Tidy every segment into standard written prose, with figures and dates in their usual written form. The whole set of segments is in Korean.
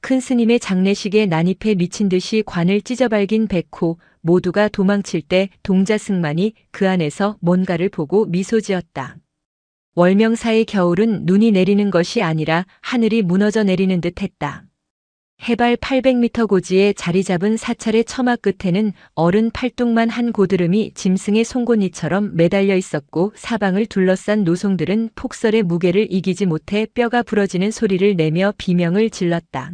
큰 스님의 장례식에 난입해 미친 듯이 관을 찢어발긴 백호 모두가 도망칠 때 동자승만이 그 안에서 뭔가를 보고 미소 지었다. 월명사의 겨울은 눈이 내리는 것이 아니라 하늘이 무너져 내리는 듯 했다. 해발 800m 고지에 자리 잡은 사찰의 처마 끝에는 어른 팔뚝만 한 고드름이 짐승의 송곳니처럼 매달려 있었고 사방을 둘러싼 노송들은 폭설의 무게를 이기지 못해 뼈가 부러지는 소리를 내며 비명을 질렀다.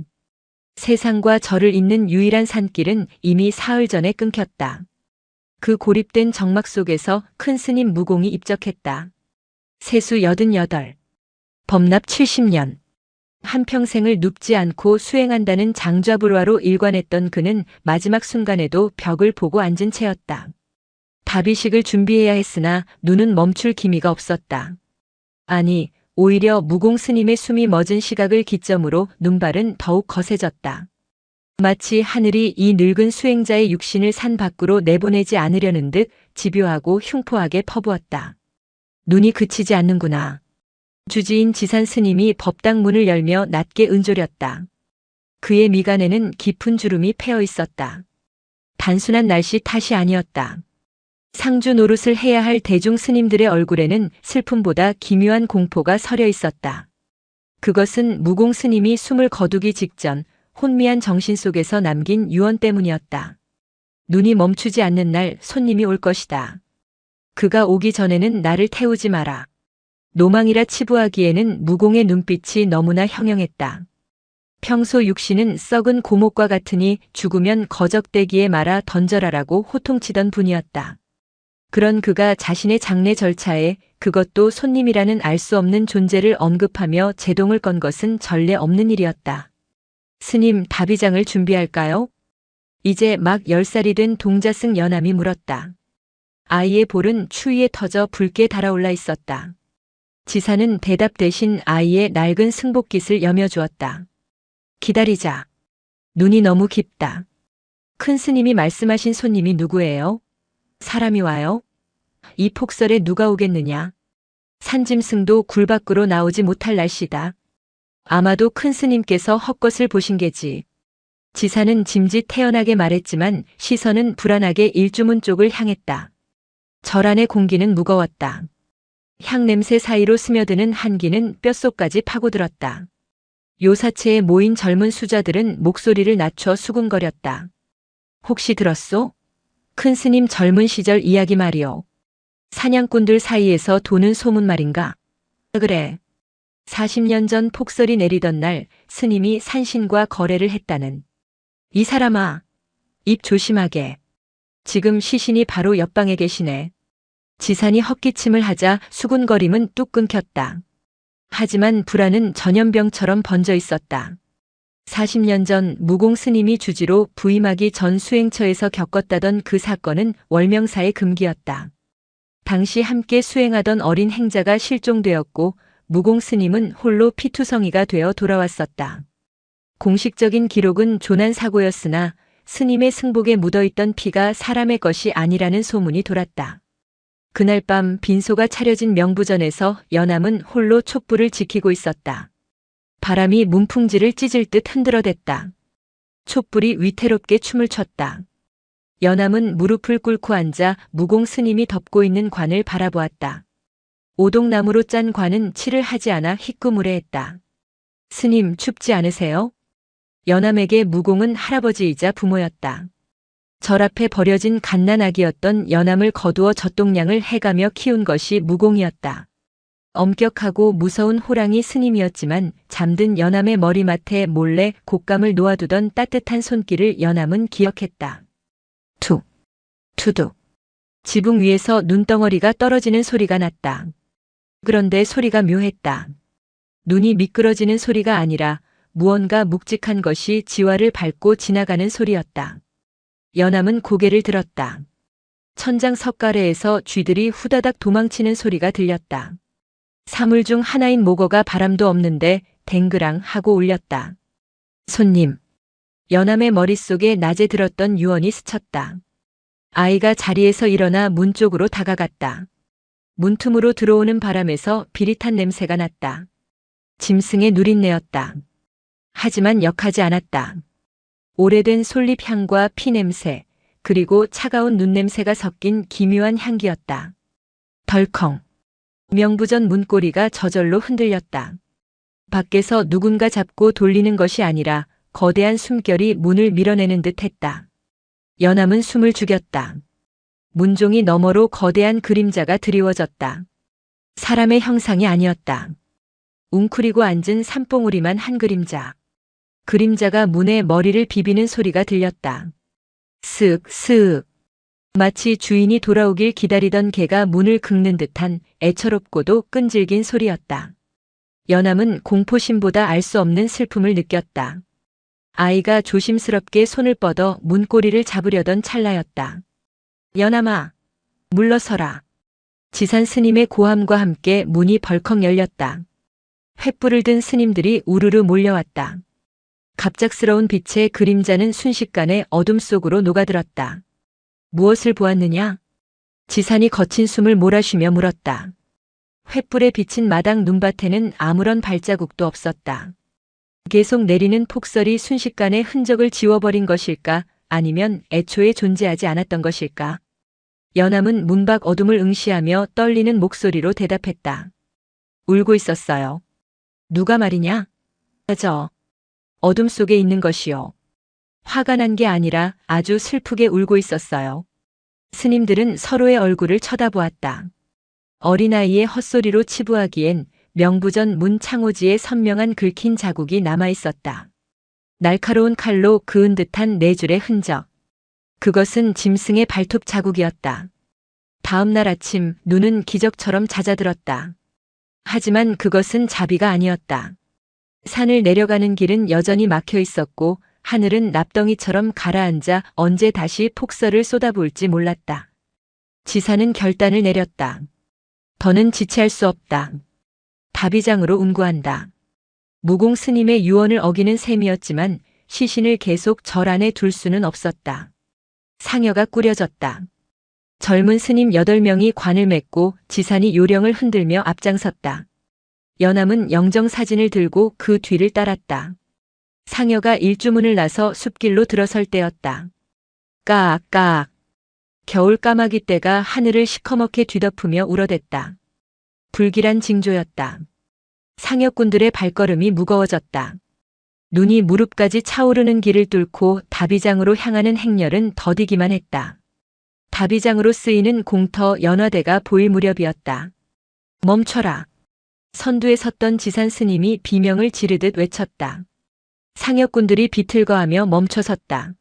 세상과 저를 잇는 유일한 산길은 이미 사흘 전에 끊겼다. 그 고립된 정막 속에서 큰 스님 무공이 입적했다. 세수 88, 법납 70년. 한평생을 눕지 않고 수행한다는 장좌불화로 일관했던 그는 마지막 순간에도 벽을 보고 앉은 채였다. 답의식을 준비해야 했으나 눈은 멈출 기미가 없었다. 아니, 오히려 무공 스님의 숨이 멎은 시각을 기점으로 눈발은 더욱 거세졌다. 마치 하늘이 이 늙은 수행자의 육신을 산 밖으로 내보내지 않으려는 듯 집요하고 흉포하게 퍼부었다. 눈이 그치지 않는구나. 주지인 지산 스님이 법당 문을 열며 낮게 은조렸다. 그의 미간에는 깊은 주름이 패어 있었다. 단순한 날씨 탓이 아니었다. 상주 노릇을 해야 할 대중 스님들의 얼굴에는 슬픔보다 기묘한 공포가 서려 있었다. 그것은 무공 스님이 숨을 거두기 직전 혼미한 정신 속에서 남긴 유언 때문이었다. 눈이 멈추지 않는 날 손님이 올 것이다. 그가 오기 전에는 나를 태우지 마라. 노망이라 치부하기에는 무공의 눈빛이 너무나 형형했다. 평소 육신은 썩은 고목과 같으니 죽으면 거적대기에 말아 던져라라고 호통치던 분이었다. 그런 그가 자신의 장례 절차에 그것도 손님이라는 알 수 없는 존재를 언급하며 제동을 건 것은 전례 없는 일이었다. 스님, 답의장을 준비할까요? 이제 막 10살이 된 동자승 연암이 물었다. 아이의 볼은 추위에 터져 붉게 달아올라 있었다. 지사는 대답 대신 아이의 낡은 승복깃을 여며주었다. 기다리자. 눈이 너무 깊다. 큰 스님이 말씀하신 손님이 누구예요? 사람이 와요? 이 폭설에 누가 오겠느냐? 산짐승도 굴 밖으로 나오지 못할 날씨다. 아마도 큰 스님께서 헛것을 보신 게지. 지사는 짐짓 태연하게 말했지만 시선은 불안하게 일주문 쪽을 향했다. 절 안의 공기는 무거웠다. 향냄새 사이로 스며드는 한기는 뼛속까지 파고들었다. 요사체에 모인 젊은 수자들은 목소리를 낮춰 수군거렸다. 혹시 들었소? 큰 스님 젊은 시절 이야기 말이오. 사냥꾼들 사이에서 도는 소문 말인가? 그래. 40년 전 폭설이 내리던 날 스님이 산신과 거래를 했다는. 이 사람아, 입 조심하게. 지금 시신이 바로 옆방에 계시네. 지산이 헛기침을 하자 수군거림은 뚝 끊겼다. 하지만 불안은 전염병처럼 번져 있었다. 40년 전 무공 스님이 주지로 부임하기 전 수행처에서 겪었다던 그 사건은 월명사의 금기였다. 당시 함께 수행하던 어린 행자가 실종되었고 무공 스님은 홀로 피투성이가 되어 돌아왔었다. 공식적인 기록은 조난사고였으나 스님의 승복에 묻어있던 피가 사람의 것이 아니라는 소문이 돌았다. 그날 밤 빈소가 차려진 명부전에서 연암은 홀로 촛불을 지키고 있었다. 바람이 문풍지를 찢을 듯 흔들어댔다. 촛불이 위태롭게 춤을 췄다. 연암은 무릎을 꿇고 앉아 무공 스님이 덮고 있는 관을 바라보았다. 오동나무로 짠 관은 칠을 하지 않아 희끄무레했다. 스님, 춥지 않으세요? 연암에게 무공은 할아버지이자 부모였다. 절 앞에 버려진 갓난아기였던 연암을 거두어 젖동량을 해가며 키운 것이 무공이었다. 엄격하고 무서운 호랑이 스님이었지만 잠든 연암의 머리맡에 몰래 곶감을 놓아두던 따뜻한 손길을 연암은 기억했다. 툭, 투둑. 지붕 위에서 눈덩어리가 떨어지는 소리가 났다. 그런데 소리가 묘했다. 눈이 미끄러지는 소리가 아니라 무언가 묵직한 것이 지화를 밟고 지나가는 소리였다. 연암은 고개를 들었다. 천장 석가래에서 쥐들이 후다닥 도망치는 소리가 들렸다. 사물 중 하나인 모거가 바람도 없는데 댕그랑 하고 울렸다. 손님. 연암의 머릿속에 낮에 들었던 유언이 스쳤다. 아이가 자리에서 일어나 문 쪽으로 다가갔다. 문틈으로 들어오는 바람에서 비릿한 냄새가 났다. 짐승의 누린내였다. 하지만 역하지 않았다. 오래된 솔잎 향과 피 냄새, 그리고 차가운 눈 냄새가 섞인 기묘한 향기였다. 덜컹. 명부전 문고리가 저절로 흔들렸다. 밖에서 누군가 잡고 돌리는 것이 아니라 거대한 숨결이 문을 밀어내는 듯 했다. 연암은 숨을 죽였다. 문종이 너머로 거대한 그림자가 드리워졌다. 사람의 형상이 아니었다. 웅크리고 앉은 산봉우리만 한 그림자. 그림자가 문에 머리를 비비는 소리가 들렸다. 슥, 슥. 마치 주인이 돌아오길 기다리던 개가 문을 긁는 듯한 애처롭고도 끈질긴 소리였다. 연암은 공포심보다 알 수 없는 슬픔을 느꼈다. 아이가 조심스럽게 손을 뻗어 문고리를 잡으려던 찰나였다. 연암아, 물러서라. 지산 스님의 고함과 함께 문이 벌컥 열렸다. 횃불을 든 스님들이 우르르 몰려왔다. 갑작스러운 빛의 그림자는 순식간에 어둠 속으로 녹아들었다. 무엇을 보았느냐? 지산이 거친 숨을 몰아쉬며 물었다. 횃불에 비친 마당 눈밭에는 아무런 발자국도 없었다. 계속 내리는 폭설이 순식간에 흔적을 지워버린 것일까? 아니면 애초에 존재하지 않았던 것일까? 연암은 문 밖 어둠을 응시하며 떨리는 목소리로 대답했다. 울고 있었어요. 누가 말이냐? 저 어둠 속에 있는 것이요. 화가 난 게 아니라 아주 슬프게 울고 있었어요. 스님들은 서로의 얼굴을 쳐다보았다. 어린아이의 헛소리로 치부하기엔 명부전 문 창호지에 선명한 긁힌 자국이 남아있었다. 날카로운 칼로 그은 듯한 네 줄의 흔적. 그것은 짐승의 발톱 자국이었다. 다음 날 아침 눈은 기적처럼 잦아들었다. 하지만 그것은 자비가 아니었다. 산을 내려가는 길은 여전히 막혀 있었고 하늘은 납덩이처럼 가라앉아 언제 다시 폭설을 쏟아부을지 몰랐다. 지사는 결단을 내렸다. 더는 지체할 수 없다. 다비장으로 운구한다. 무공 스님의 유언을 어기는 셈이었지만 시신을 계속 절 안에 둘 수는 없었다. 상여가 꾸려졌다. 젊은 스님 8명이 관을 맺고 지산이 요령을 흔들며 앞장섰다. 연암은 영정사진을 들고 그 뒤를 따랐다. 상여가 일주문을 나서 숲길로 들어설 때였다. 까악. 겨울 까마귀 떼가 하늘을 시커멓게 뒤덮으며 울어댔다. 불길한 징조였다. 상여꾼들의 발걸음이 무거워졌다. 눈이 무릎까지 차오르는 길을 뚫고 다비장으로 향하는 행렬은 더디기만 했다. 다비장으로 쓰이는 공터 연화대가 보일 무렵이었다. 멈춰라. 선두에 섰던 지산 스님이 비명을 지르듯 외쳤다. 상여꾼들이 비틀거하며 멈춰섰다.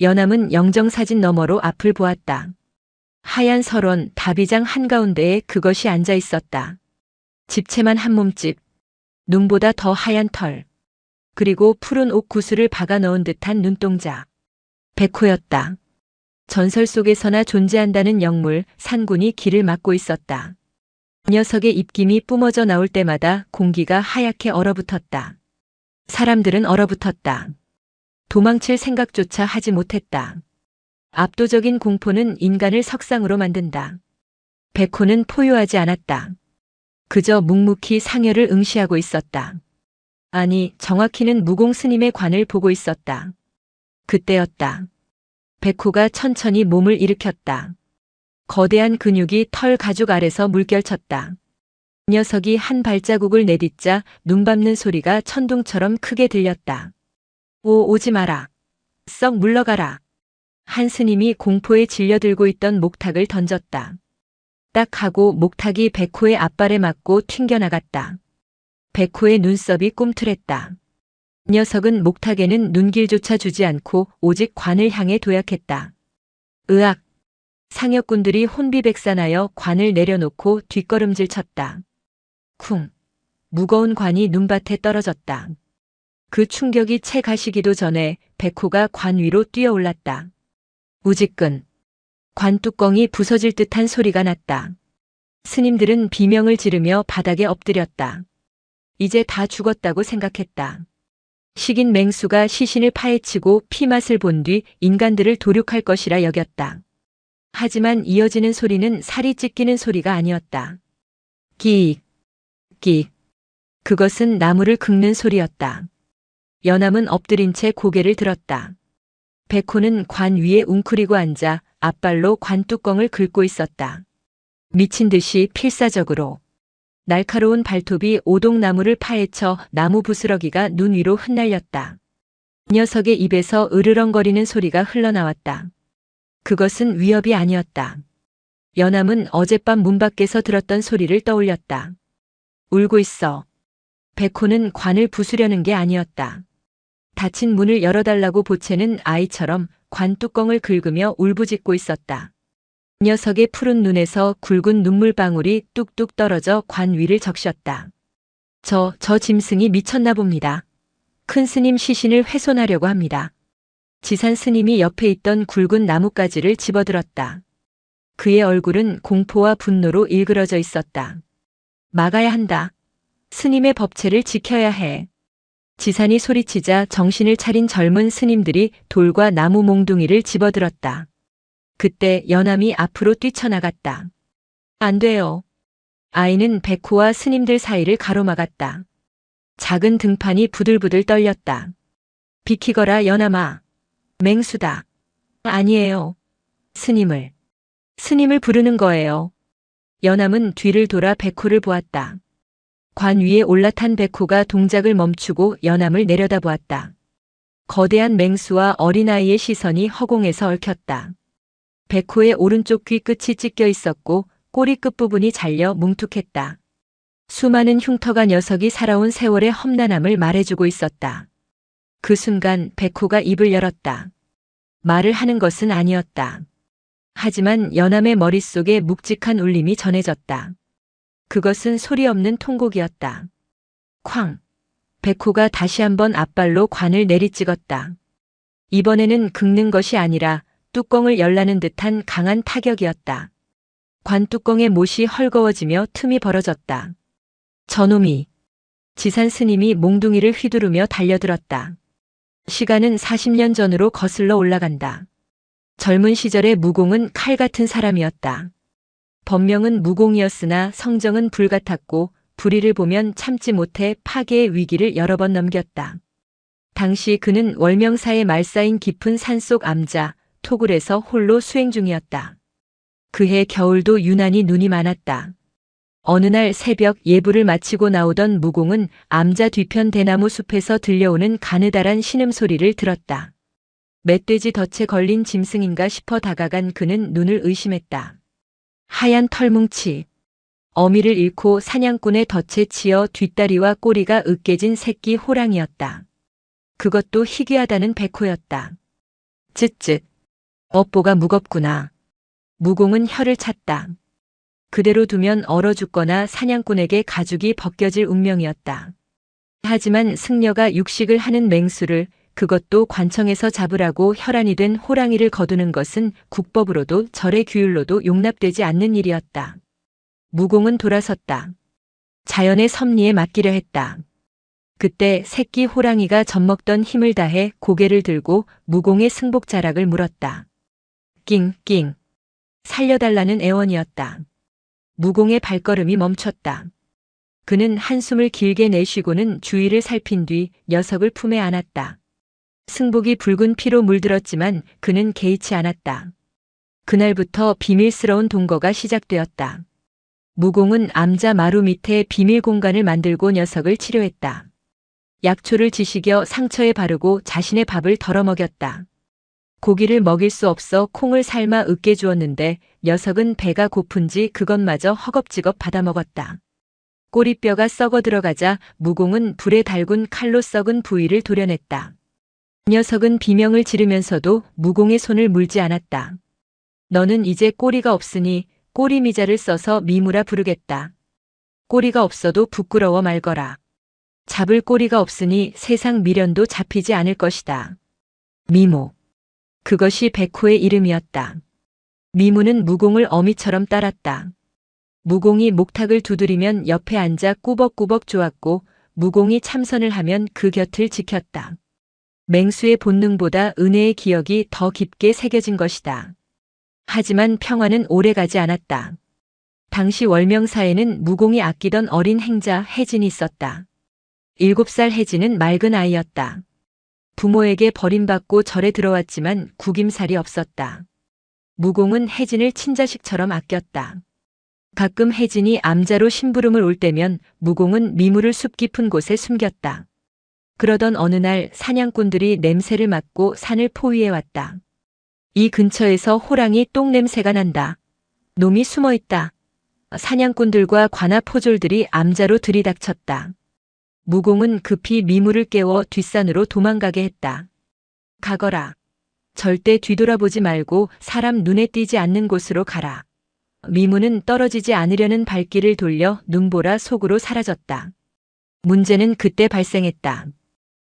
연암은 영정사진 너머로 앞을 보았다. 하얀 설원 다비장 한가운데에 그것이 앉아 있었다. 집채만 한 몸집, 눈보다 더 하얀 털, 그리고 푸른 옥 구슬을 박아 넣은 듯한 눈동자. 백호였다. 전설 속에서나 존재한다는 영물 산군이 길을 막고 있었다. 녀석의 입김이 뿜어져 나올 때마다 공기가 하얗게 얼어붙었다. 사람들은 얼어붙었다. 도망칠 생각조차 하지 못했다. 압도적인 공포는 인간을 석상으로 만든다. 백호는 포효하지 않았다. 그저 묵묵히 상여를 응시하고 있었다. 아니, 정확히는 무공 스님의 관을 보고 있었다. 그때였다. 백호가 천천히 몸을 일으켰다. 거대한 근육이 털 가죽 아래서 물결쳤다. 녀석이 한 발자국을 내딛자 눈 밟는 소리가 천둥처럼 크게 들렸다. 오지 마라. 썩 물러가라. 한 스님이 공포에 질려들고 있던 목탁을 던졌다. 딱 하고 목탁이 백호의 앞발에 맞고 튕겨나갔다. 백호의 눈썹이 꿈틀했다. 녀석은 목탁에는 눈길조차 주지 않고 오직 관을 향해 도약했다. 으악! 상여꾼들이 혼비백산하여 관을 내려놓고 뒷걸음질 쳤다. 쿵! 무거운 관이 눈밭에 떨어졌다. 그 충격이 채 가시기도 전에 백호가 관 위로 뛰어올랐다. 우지끈. 관 뚜껑이 부서질 듯한 소리가 났다. 스님들은 비명을 지르며 바닥에 엎드렸다. 이제 다 죽었다고 생각했다. 식인 맹수가 시신을 파헤치고 피맛을 본 뒤 인간들을 도륙할 것이라 여겼다. 하지만 이어지는 소리는 살이 찢기는 소리가 아니었다. 끼익, 끼익. 그것은 나무를 긁는 소리였다. 연암은 엎드린 채 고개를 들었다. 백호는 관 위에 웅크리고 앉아 앞발로 관 뚜껑을 긁고 있었다. 미친 듯이 필사적으로. 날카로운 발톱이 오동나무를 파헤쳐 나무 부스러기가 눈 위로 흩날렸다. 녀석의 입에서 으르렁거리는 소리가 흘러나왔다. 그것은 위협이 아니었다. 연암은 어젯밤 문 밖에서 들었던 소리를 떠올렸다. 울고 있어. 백호는 관을 부수려는 게 아니었다. 닫힌 문을 열어달라고 보채는 아이처럼 관 뚜껑을 긁으며 울부짖고 있었다. 녀석의 푸른 눈에서 굵은 눈물방울이 뚝뚝 떨어져 관 위를 적셨다. 저 짐승이 미쳤나 봅니다. 큰 스님 시신을 훼손하려고 합니다. 지산 스님이 옆에 있던 굵은 나뭇가지를 집어들었다. 그의 얼굴은 공포와 분노로 일그러져 있었다. 막아야 한다. 스님의 법체를 지켜야 해. 지산이 소리치자 정신을 차린 젊은 스님들이 돌과 나무 몽둥이를 집어들었다. 그때 연암이 앞으로 뛰쳐나갔다. 안 돼요. 아이는 백호와 스님들 사이를 가로막았다. 작은 등판이 부들부들 떨렸다. 비키거라 연암아. 맹수다. 아니에요. 스님을 부르는 거예요. 연암은 뒤를 돌아 백호를 보았다. 관 위에 올라탄 백호가 동작을 멈추고 연암을 내려다보았다. 거대한 맹수와 어린아이의 시선이 허공에서 얽혔다. 백호의 오른쪽 귀 끝이 찢겨 있었고 꼬리 끝부분이 잘려 뭉툭했다. 수많은 흉터가 녀석이 살아온 세월의 험난함을 말해주고 있었다. 그 순간 백호가 입을 열었다. 말을 하는 것은 아니었다. 하지만 연암의 머릿속에 묵직한 울림이 전해졌다. 그것은 소리 없는 통곡이었다. 쾅! 백호가 다시 한번 앞발로 관을 내리찍었다. 이번에는 긁는 것이 아니라 뚜껑을 열라는 듯한 강한 타격이었다. 관 뚜껑의 못이 헐거워지며 틈이 벌어졌다. 저놈이. 지산 스님이 몽둥이를 휘두르며 달려들었다. 시간은 40년 전으로 거슬러 올라간다. 젊은 시절의 무공은 칼 같은 사람이었다. 법명은 무공이었으나 성정은 불같았고 불의를 보면 참지 못해 파괴의 위기를 여러 번 넘겼다. 당시 그는 월명사에 말싸인 깊은 산속 암자, 토굴에서 홀로 수행 중이었다. 그해 겨울도 유난히 눈이 많았다. 어느 날 새벽 예불을 마치고 나오던 무공은 암자 뒤편 대나무 숲에서 들려오는 가느다란 신음소리를 들었다. 멧돼지 덫에 걸린 짐승인가 싶어 다가간 그는 눈을 의심했다. 하얀 털뭉치. 어미를 잃고 사냥꾼의 덫에 치여 뒷다리와 꼬리가 으깨진 새끼 호랑이였다. 그것도 희귀하다는 백호였다. 쯧쯧. 업보가 무겁구나. 무공은 혀를 찼다. 그대로 두면 얼어 죽거나 사냥꾼에게 가죽이 벗겨질 운명이었다. 하지만 승려가 육식을 하는 맹수를, 그것도 관청에서 잡으라고 혈안이 된 호랑이를 거두는 것은 국법으로도 절의 규율로도 용납되지 않는 일이었다. 무공은 돌아섰다. 자연의 섭리에 맡기려 했다. 그때 새끼 호랑이가 젖먹던 힘을 다해 고개를 들고 무공의 승복 자락을 물었다. 낑낑. 살려달라는 애원이었다. 무공의 발걸음이 멈췄다. 그는 한숨을 길게 내쉬고는 주위를 살핀 뒤 녀석을 품에 안았다. 승복이 붉은 피로 물들었지만 그는 개의치 않았다. 그날부터 비밀스러운 동거가 시작되었다. 무공은 암자 마루 밑에 비밀 공간을 만들고 녀석을 치료했다. 약초를 지식여 상처에 바르고 자신의 밥을 덜어 먹였다. 고기를 먹일 수 없어 콩을 삶아 으깨 주었는데 녀석은 배가 고픈지 그것마저 허겁지겁 받아먹었다. 꼬리뼈가 썩어 들어가자 무공은 불에 달군 칼로 썩은 부위를 도려냈다. 녀석은 비명을 지르면서도 무공의 손을 물지 않았다. 너는 이제 꼬리가 없으니 꼬리 미자를 써서 미무라 부르겠다. 꼬리가 없어도 부끄러워 말거라. 잡을 꼬리가 없으니 세상 미련도 잡히지 않을 것이다. 미모. 그것이 백호의 이름이었다. 미무는 무공을 어미처럼 따랐다. 무공이 목탁을 두드리면 옆에 앉아 꾸벅꾸벅 조았고 무공이 참선을 하면 그 곁을 지켰다. 맹수의 본능보다 은혜의 기억이 더 깊게 새겨진 것이다. 하지만 평화는 오래가지 않았다. 당시 월명사에는 무공이 아끼던 어린 행자 혜진이 있었다. 7살 혜진은 맑은 아이였다. 부모에게 버림받고 절에 들어왔지만 구김살이 없었다. 무공은 혜진을 친자식처럼 아꼈다. 가끔 혜진이 암자로 심부름을 올 때면 무공은 미물을 숲 깊은 곳에 숨겼다. 그러던 어느 날 사냥꾼들이 냄새를 맡고 산을 포위해 왔다. 이 근처에서 호랑이 똥 냄새가 난다. 놈이 숨어 있다. 사냥꾼들과 관아 포졸들이 암자로 들이닥쳤다. 무공은 급히 미물을 깨워 뒷산으로 도망가게 했다. 가거라. 절대 뒤돌아보지 말고 사람 눈에 띄지 않는 곳으로 가라. 미무는 떨어지지 않으려는 발길을 돌려 눈보라 속으로 사라졌다. 문제는 그때 발생했다.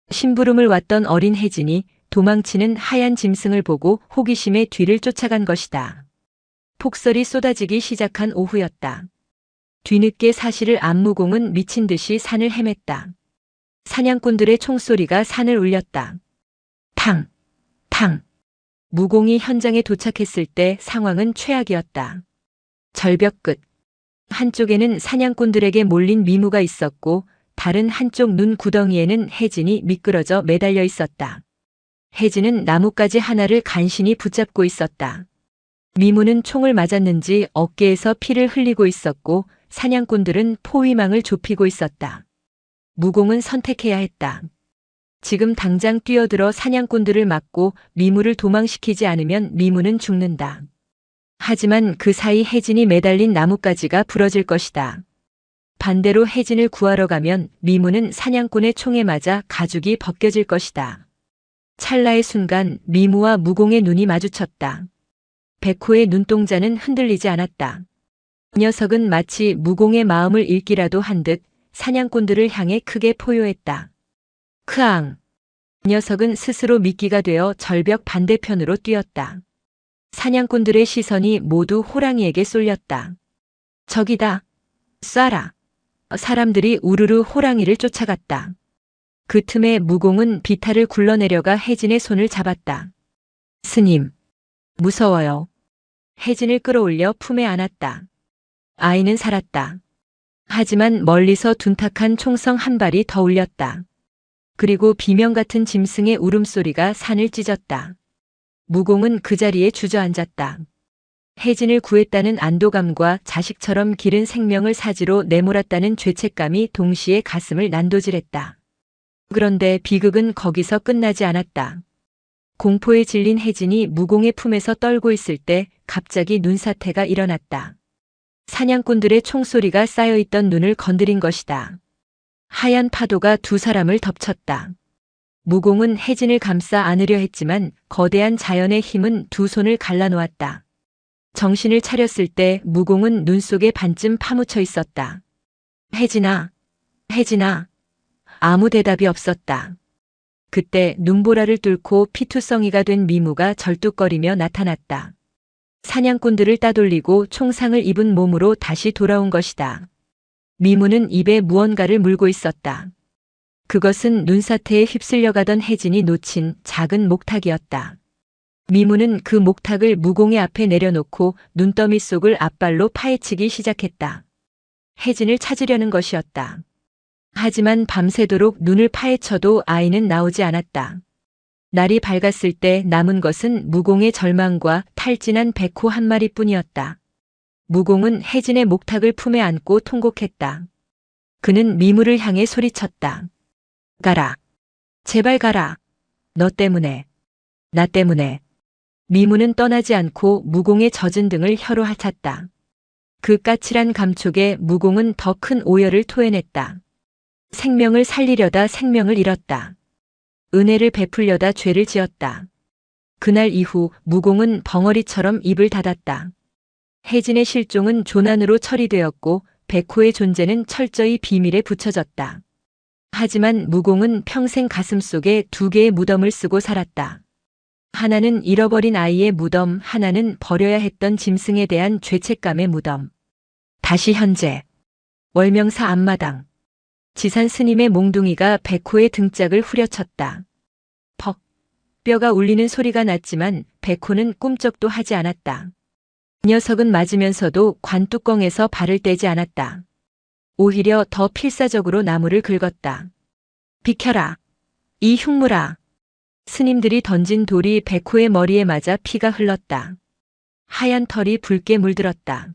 심부름을 왔던 어린 혜진이 도망치는 하얀 짐승을 보고 호기심에 뒤를 쫓아간 것이다. 폭설이 쏟아지기 시작한 오후였다. 뒤늦게 사실을 안 무공은 미친 듯이 산을 헤맸다. 사냥꾼들의 총소리가 산을 울렸다. 탕! 탕! 무공이 현장에 도착했을 때 상황은 최악이었다. 절벽 끝. 한쪽에는 사냥꾼들에게 몰린 미무가 있었고 다른 한쪽 눈 구덩이에는 혜진이 미끄러져 매달려 있었다. 혜진은 나뭇가지 하나를 간신히 붙잡고 있었다. 미무는 총을 맞았는지 어깨에서 피를 흘리고 있었고 사냥꾼들은 포위망을 좁히고 있었다. 무공은 선택해야 했다. 지금 당장 뛰어들어 사냥꾼들을 막고 미무를 도망시키지 않으면 미무는 죽는다. 하지만 그 사이 혜진이 매달린 나뭇가지가 부러질 것이다. 반대로 혜진을 구하러 가면 미무는 사냥꾼의 총에 맞아 가죽이 벗겨질 것이다. 찰나의 순간 미무와 무공의 눈이 마주쳤다. 백호의 눈동자는 흔들리지 않았다. 이 녀석은 마치 무공의 마음을 읽기라도 한 듯 사냥꾼들을 향해 크게 포효했다. 크앙! 이 녀석은 스스로 미끼가 되어 절벽 반대편으로 뛰었다. 사냥꾼들의 시선이 모두 호랑이에게 쏠렸다. 저기다! 쏴라! 사람들이 우르르 호랑이를 쫓아갔다. 그 틈에 무공은 비탈을 굴러내려가 혜진의 손을 잡았다. 스님! 무서워요. 혜진을 끌어올려 품에 안았다. 아이는 살았다. 하지만 멀리서 둔탁한 총성 한 발이 더 울렸다. 그리고 비명 같은 짐승의 울음소리가 산을 찢었다. 무공은 그 자리에 주저앉았다. 혜진을 구했다는 안도감과 자식처럼 기른 생명을 사지로 내몰았다는 죄책감이 동시에 가슴을 난도질했다. 그런데 비극은 거기서 끝나지 않았다. 공포에 질린 혜진이 무공의 품에서 떨고 있을 때 갑자기 눈사태가 일어났다. 사냥꾼들의 총소리가 쌓여있던 눈을 건드린 것이다. 하얀 파도가 두 사람을 덮쳤다. 무공은 혜진을 감싸 안으려 했지만 거대한 자연의 힘은 두 손을 갈라놓았다. 정신을 차렸을 때 무공은 눈 속에 반쯤 파묻혀 있었다. 혜진아, 혜진아. 아무 대답이 없었다. 그때 눈보라를 뚫고 피투성이가 된 미무가 절뚝거리며 나타났다. 사냥꾼들을 따돌리고 총상을 입은 몸으로 다시 돌아온 것이다. 미무는 입에 무언가를 물고 있었다. 그것은 눈사태에 휩쓸려가던 혜진이 놓친 작은 목탁이었다. 미무는 그 목탁을 무공의 앞에 내려놓고 눈더미 속을 앞발로 파헤치기 시작했다. 혜진을 찾으려는 것이었다. 하지만 밤새도록 눈을 파헤쳐도 아이는 나오지 않았다. 날이 밝았을 때 남은 것은 무공의 절망과 탈진한 백호 한 마리뿐이었다. 무공은 혜진의 목탁을 품에 안고 통곡했다. 그는 미무를 향해 소리쳤다. 가라. 제발 가라. 너 때문에. 나 때문에. 미무는 떠나지 않고 무공의 젖은 등을 혀로 핥았다. 그 까칠한 감촉에 무공은 더 큰 오열을 토해냈다. 생명을 살리려다 생명을 잃었다. 은혜를 베풀려다 죄를 지었다. 그날 이후 무공은 벙어리처럼 입을 닫았다. 혜진의 실종은 조난으로 처리되었고 백호의 존재는 철저히 비밀에 붙여졌다. 하지만 무공은 평생 가슴속에 두 개의 무덤을 쓰고 살았다. 하나는 잃어버린 아이의 무덤, 하나는 버려야 했던 짐승에 대한 죄책감의 무덤. 다시 현재. 월명사 앞마당. 지산 스님의 몽둥이가 백호의 등짝을 후려쳤다. 퍽. 뼈가 울리는 소리가 났지만 백호는 꿈쩍도 하지 않았다. 녀석은 맞으면서도 관뚜껑에서 발을 떼지 않았다. 오히려 더 필사적으로 나무를 긁었다. 비켜라. 이 흉물아. 스님들이 던진 돌이 백호의 머리에 맞아 피가 흘렀다. 하얀 털이 붉게 물들었다.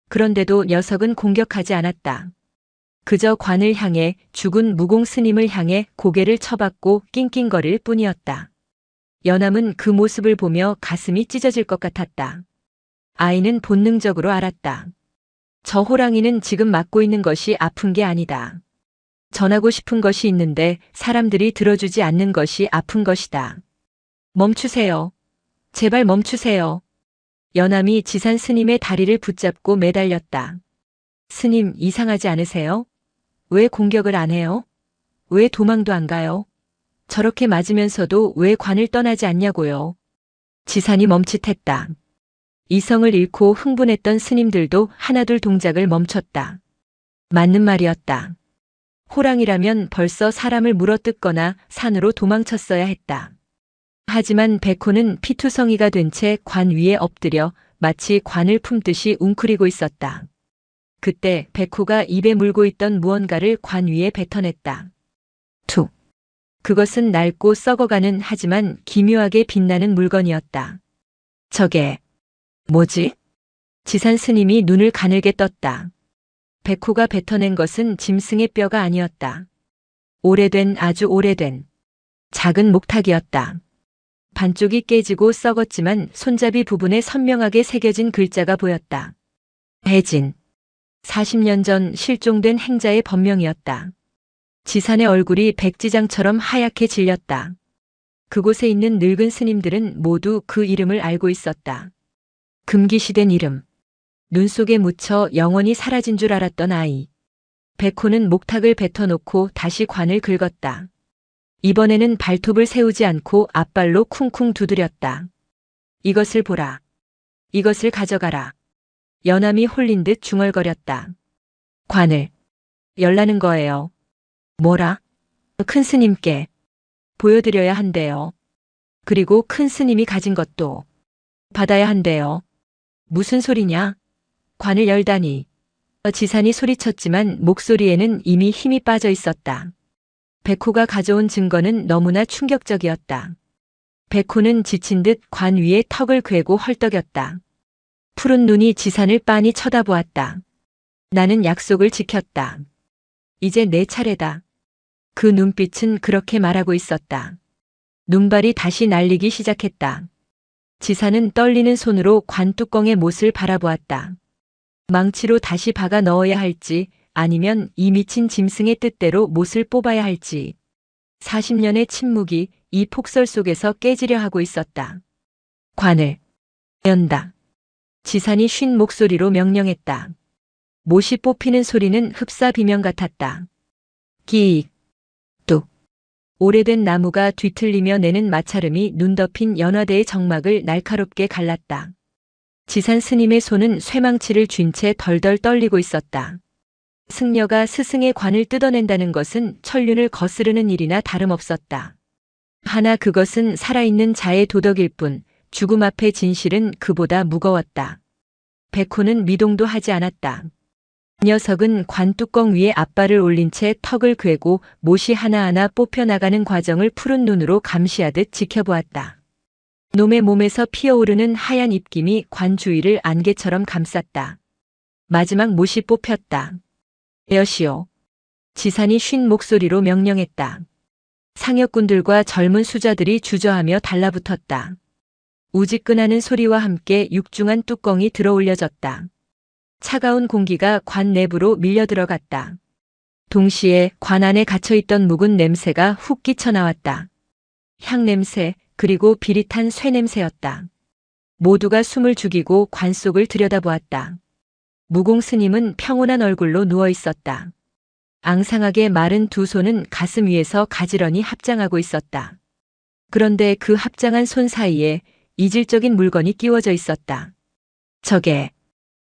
그런데도 녀석은 공격하지 않았다. 그저 관을 향해, 죽은 무공 스님을 향해 고개를 쳐박고 낑낑거릴 뿐이었다. 연암은 그 모습을 보며 가슴이 찢어질 것 같았다. 아이는 본능적으로 알았다. 저 호랑이는 지금 맞고 있는 것이 아픈 게 아니다. 전하고 싶은 것이 있는데 사람들이 들어주지 않는 것이 아픈 것이다. 멈추세요. 제발 멈추세요. 연암이 지산 스님의 다리를 붙잡고 매달렸다. 스님, 이상하지 않으세요? 왜 공격을 안 해요? 왜 도망도 안 가요? 저렇게 맞으면서도 왜 관을 떠나지 않냐고요. 지산이 멈칫했다. 이성을 잃고 흥분했던 스님들도 하나둘 동작을 멈췄다. 맞는 말이었다. 호랑이라면 벌써 사람을 물어뜯거나 산으로 도망쳤어야 했다. 하지만 백호는 피투성이가 된 채 관 위에 엎드려 마치 관을 품듯이 웅크리고 있었다. 그때 백호가 입에 물고 있던 무언가를 관 위에 뱉어냈다. 툭. 그것은 낡고 썩어가는 하지만 기묘하게 빛나는 물건이었다. 저게 뭐지? 지산 스님이 눈을 가늘게 떴다. 백호가 뱉어낸 것은 짐승의 뼈가 아니었다. 오래된, 아주 오래된 작은 목탁이었다. 반쪽이 깨지고 썩었지만 손잡이 부분에 선명하게 새겨진 글자가 보였다. 해진. 40년 전 실종된 행자의 법명이었다. 지산의 얼굴이 백지장처럼 하얗게 질렸다. 그곳에 있는 늙은 스님들은 모두 그 이름을 알고 있었다. 금기시된 이름. 눈 속에 묻혀 영원히 사라진 줄 알았던 아이. 백호는 목탁을 뱉어놓고 다시 관을 긁었다. 이번에는 발톱을 세우지 않고 앞발로 쿵쿵 두드렸다. 이것을 보라. 이것을 가져가라. 연암이 홀린 듯 중얼거렸다. 관을 열라는 거예요. 뭐라? 큰 스님께 보여드려야 한대요. 그리고 큰 스님이 가진 것도 받아야 한대요. 무슨 소리냐? 관을 열다니. 지산이 소리쳤지만 목소리에는 이미 힘이 빠져 있었다. 백호가 가져온 증거는 너무나 충격적이었다. 백호는 지친 듯 관 위에 턱을 괴고 헐떡였다. 푸른 눈이 지산을 빤히 쳐다보았다. 나는 약속을 지켰다. 이제 내 차례다. 그 눈빛은 그렇게 말하고 있었다. 눈발이 다시 날리기 시작했다. 지산은 떨리는 손으로 관 뚜껑의 못을 바라보았다. 망치로 다시 박아 넣어야 할지 아니면 이 미친 짐승의 뜻대로 못을 뽑아야 할지. 40년의 침묵이 이 폭설 속에서 깨지려 하고 있었다. 관을 연다. 지산이 쉰 목소리로 명령했다. 못이 뽑히는 소리는 흡사 비명 같았다. 기익, 뚝. 오래된 나무가 뒤틀리며 내는 마찰음이 눈 덮인 연화대의 정막을 날카롭게 갈랐다. 지산 스님의 손은 쇠망치를 쥔 채 덜덜 떨리고 있었다. 승려가 스승의 관을 뜯어낸다는 것은 천륜을 거스르는 일이나 다름없었다. 하나 그것은 살아있는 자의 도덕일 뿐 죽음 앞의 진실은 그보다 무거웠다. 백호는 미동도 하지 않았다. 녀석은 관 뚜껑 위에 앞발을 올린 채 턱을 괴고 못이 하나하나 뽑혀나가는 과정을 푸른 눈으로 감시하듯 지켜보았다. 놈의 몸에서 피어오르는 하얀 입김이 관 주위를 안개처럼 감쌌다. 마지막 못이 뽑혔다. 여시오. 지산이 쉰 목소리로 명령했다. 상역군들과 젊은 수자들이 주저하며 달라붙었다. 우지끈하는 소리와 함께 육중한 뚜껑이 들어올려졌다. 차가운 공기가 관 내부로 밀려 들어갔다. 동시에 관 안에 갇혀있던 묵은 냄새가 훅 끼쳐나왔다. 향냄새 그리고 비릿한 쇠냄새였다. 모두가 숨을 죽이고 관 속을 들여다보았다. 무공 스님은 평온한 얼굴로 누워 있었다. 앙상하게 마른 두 손은 가슴 위에서 가지런히 합장하고 있었다. 그런데 그 합장한 손 사이에 이질적인 물건이 끼워져 있었다. 저게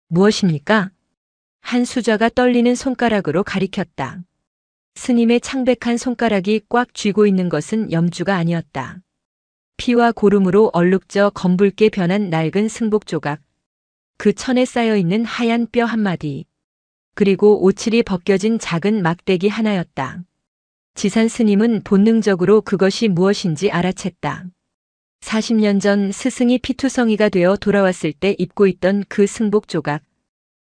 무엇입니까? 한 수자가 떨리는 손가락으로 가리켰다. 스님의 창백한 손가락이 꽉 쥐고 있는 것은 염주가 아니었다. 피와 고름으로 얼룩져 검붉게 변한 낡은 승복 조각. 그 천에 쌓여있는 하얀 뼈 한 마디. 그리고 오칠이 벗겨진 작은 막대기 하나였다. 지산 스님은 본능적으로 그것이 무엇인지 알아챘다. 40년 전 스승이 피투성이가 되어 돌아왔을 때 입고 있던 그 승복 조각.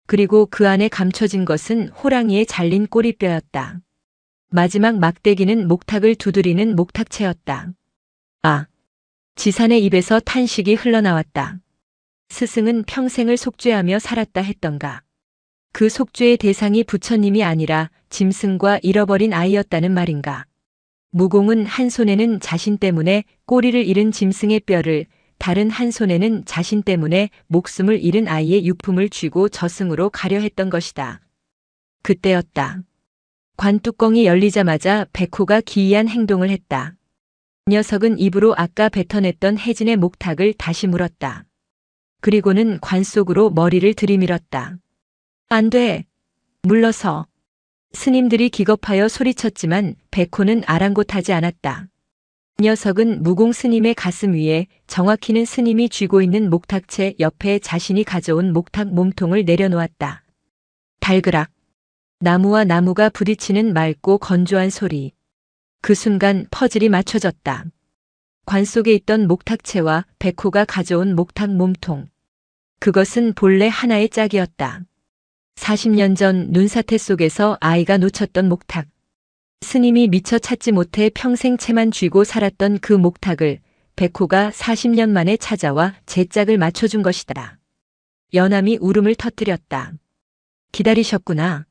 그리고 그 안에 감춰진 것은 호랑이의 잘린 꼬리뼈였다. 마지막 막대기는 목탁을 두드리는 목탁채였다. 아! 지산의 입에서 탄식이 흘러나왔다. 스승은 평생을 속죄하며 살았다 했던가. 그 속죄의 대상이 부처님이 아니라 짐승과 잃어버린 아이였다는 말인가. 무공은 한 손에는 자신 때문에 꼬리를 잃은 짐승의 뼈를, 다른 한 손에는 자신 때문에 목숨을 잃은 아이의 유품을 쥐고 저승으로 가려 했던 것이다. 그때였다. 관 뚜껑이 열리자마자 백호가 기이한 행동을 했다. 녀석은 입으로 아까 뱉어냈던 혜진의 목탁을 다시 물었다. 그리고는 관 속으로 머리를 들이밀었다. 안 돼! 물러서! 스님들이 기겁하여 소리쳤지만 백호는 아랑곳하지 않았다. 녀석은 무공 스님의 가슴 위에, 정확히는 스님이 쥐고 있는 목탁채 옆에 자신이 가져온 목탁 몸통을 내려놓았다. 달그락. 나무와 나무가 부딪히는 맑고 건조한 소리. 그 순간 퍼즐이 맞춰졌다. 관 속에 있던 목탁채와 백호가 가져온 목탁 몸통. 그것은 본래 하나의 짝이었다. 40년 전 눈사태 속에서 아이가 놓쳤던 목탁. 스님이 미처 찾지 못해 평생 채만 쥐고 살았던 그 목탁을 백호가 40년 만에 찾아와 제 짝을 맞춰준 것이다. 연암이 울음을 터뜨렸다. 기다리셨구나.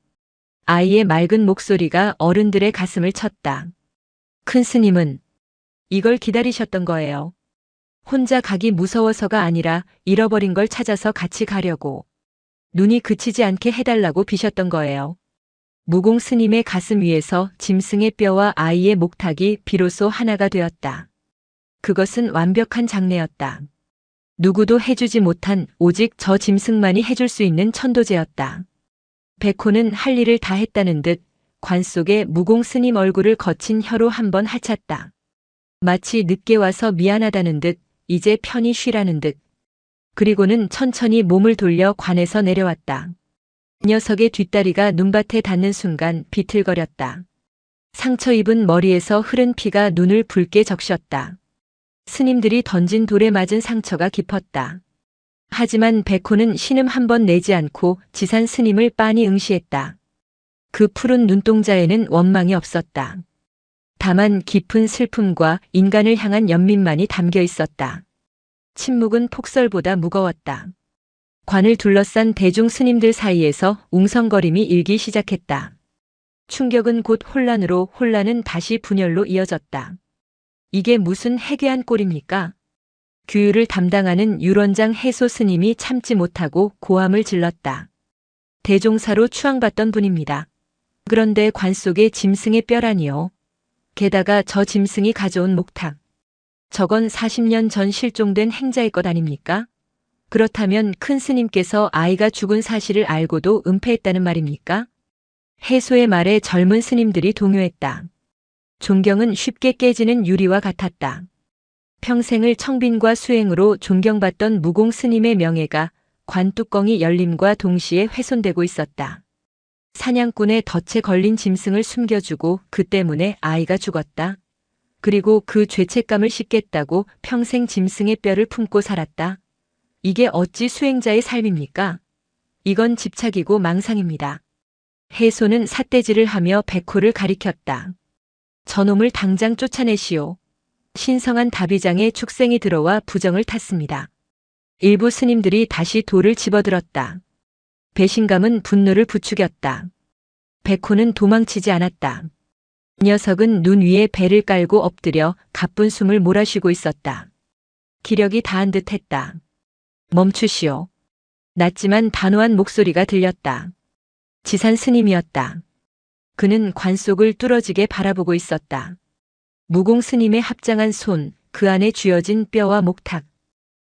아이의 맑은 목소리가 어른들의 가슴을 쳤다. 큰 스님은 이걸 기다리셨던 거예요. 혼자 가기 무서워서가 아니라 잃어버린 걸 찾아서 같이 가려고. 눈이 그치지 않게 해달라고 비셨던 거예요. 무공 스님의 가슴 위에서 짐승의 뼈와 아이의 목탁이 비로소 하나가 되었다. 그것은 완벽한 장례였다. 누구도 해주지 못한 오직 저 짐승만이 해줄 수 있는 천도제였다. 백호는 할 일을 다 했다는 듯 관 속에 무공 스님 얼굴을 거친 혀로 한번 하찼다. 마치 늦게 와서 미안하다는 듯, 이제 편히 쉬라는 듯. 그리고는 천천히 몸을 돌려 관에서 내려왔다. 녀석의 뒷다리가 눈밭에 닿는 순간 비틀거렸다. 상처 입은 머리에서 흐른 피가 눈을 붉게 적셨다. 스님들이 던진 돌에 맞은 상처가 깊었다. 하지만 백호는 신음 한 번 내지 않고 지산 스님을 빤히 응시했다. 그 푸른 눈동자에는 원망이 없었다. 다만 깊은 슬픔과 인간을 향한 연민만이 담겨 있었다. 침묵은 폭설보다 무거웠다. 관을 둘러싼 대중 스님들 사이에서 웅성거림이 일기 시작했다. 충격은 곧 혼란으로, 혼란은 다시 분열로 이어졌다. 이게 무슨 해괴한 꼴입니까? 규율을 담당하는 율원장 해소 스님이 참지 못하고 고함을 질렀다. 대종사로 추앙받던 분입니다. 그런데 관 속에 짐승의 뼈라니요. 게다가 저 짐승이 가져온 목탁. 저건 40년 전 실종된 행자의 것 아닙니까? 그렇다면 큰 스님께서 아이가 죽은 사실을 알고도 은폐했다는 말입니까? 해소의 말에 젊은 스님들이 동요했다. 존경은 쉽게 깨지는 유리와 같았다. 평생을 청빈과 수행으로 존경받던 무공 스님의 명예가 관 뚜껑이 열림과 동시에 훼손되고 있었다. 사냥꾼의 덫에 걸린 짐승을 숨겨주고 그 때문에 아이가 죽었다. 그리고 그 죄책감을 씻겠다고 평생 짐승의 뼈를 품고 살았다. 이게 어찌 수행자의 삶입니까? 이건 집착이고 망상입니다. 해소는 삿대질을 하며 백호를 가리켰다. 저놈을 당장 쫓아내시오. 신성한 다비장에 축생이 들어와 부정을 탔습니다. 일부 스님들이 다시 돌을 집어들었다. 배신감은 분노를 부추겼다. 백호는 도망치지 않았다. 녀석은 눈 위에 배를 깔고 엎드려 가쁜 숨을 몰아쉬고 있었다. 기력이 다한 듯 했다. 멈추시오. 낮지만 단호한 목소리가 들렸다. 지산 스님이었다. 그는 관 속을 뚫어지게 바라보고 있었다. 무공 스님의 합장한 손, 그 안에 쥐어진 뼈와 목탁.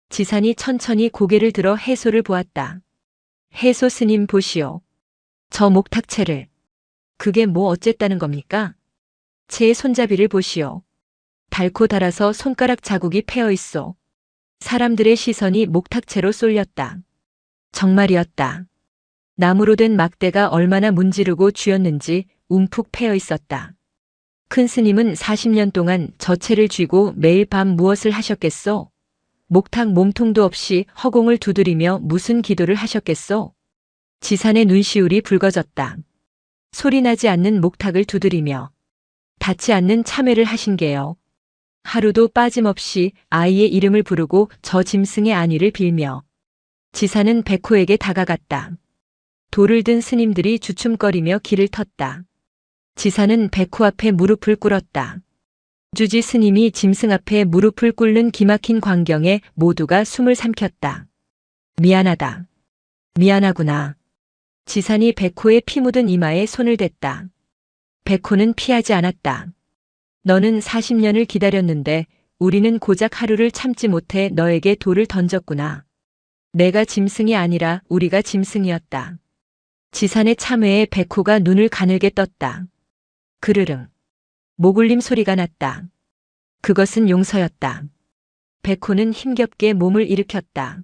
지산이 천천히 고개를 들어 해소를 보았다. 해소 스님 보시오. 저 목탁채를. 그게 뭐 어쨌다는 겁니까? 제 손잡이를 보시오. 닳고 닳아서 손가락 자국이 패어 있소. 사람들의 시선이 목탁채로 쏠렸다. 정말이었다. 나무로 된 막대가 얼마나 문지르고 쥐었는지 움푹 패어 있었다. 큰 스님은 40년 동안 저체를 쥐고 매일 밤 무엇을 하셨겠소? 목탁 몸통도 없이 허공을 두드리며 무슨 기도를 하셨겠소? 지산의 눈시울이 붉어졌다. 소리나지 않는 목탁을 두드리며 닿지 않는 참회를 하신 게요. 하루도 빠짐없이 아이의 이름을 부르고 저 짐승의 안위를 빌며 지산은 백호에게 다가갔다. 돌을 든 스님들이 주춤거리며 길을 텄다. 지산은 백호 앞에 무릎을 꿇었다. 주지 스님이 짐승 앞에 무릎을 꿇는 기막힌 광경에 모두가 숨을 삼켰다. 미안하다. 미안하구나. 지산이 백호의 피 묻은 이마에 손을 댔다. 백호는 피하지 않았다. 너는 40년을 기다렸는데 우리는 고작 하루를 참지 못해 너에게 돌을 던졌구나. 내가 짐승이 아니라 우리가 짐승이었다. 지산의 참회에 백호가 눈을 가늘게 떴다. 그르릉. 목울림 소리가 났다. 그것은 용서였다. 백호는 힘겹게 몸을 일으켰다.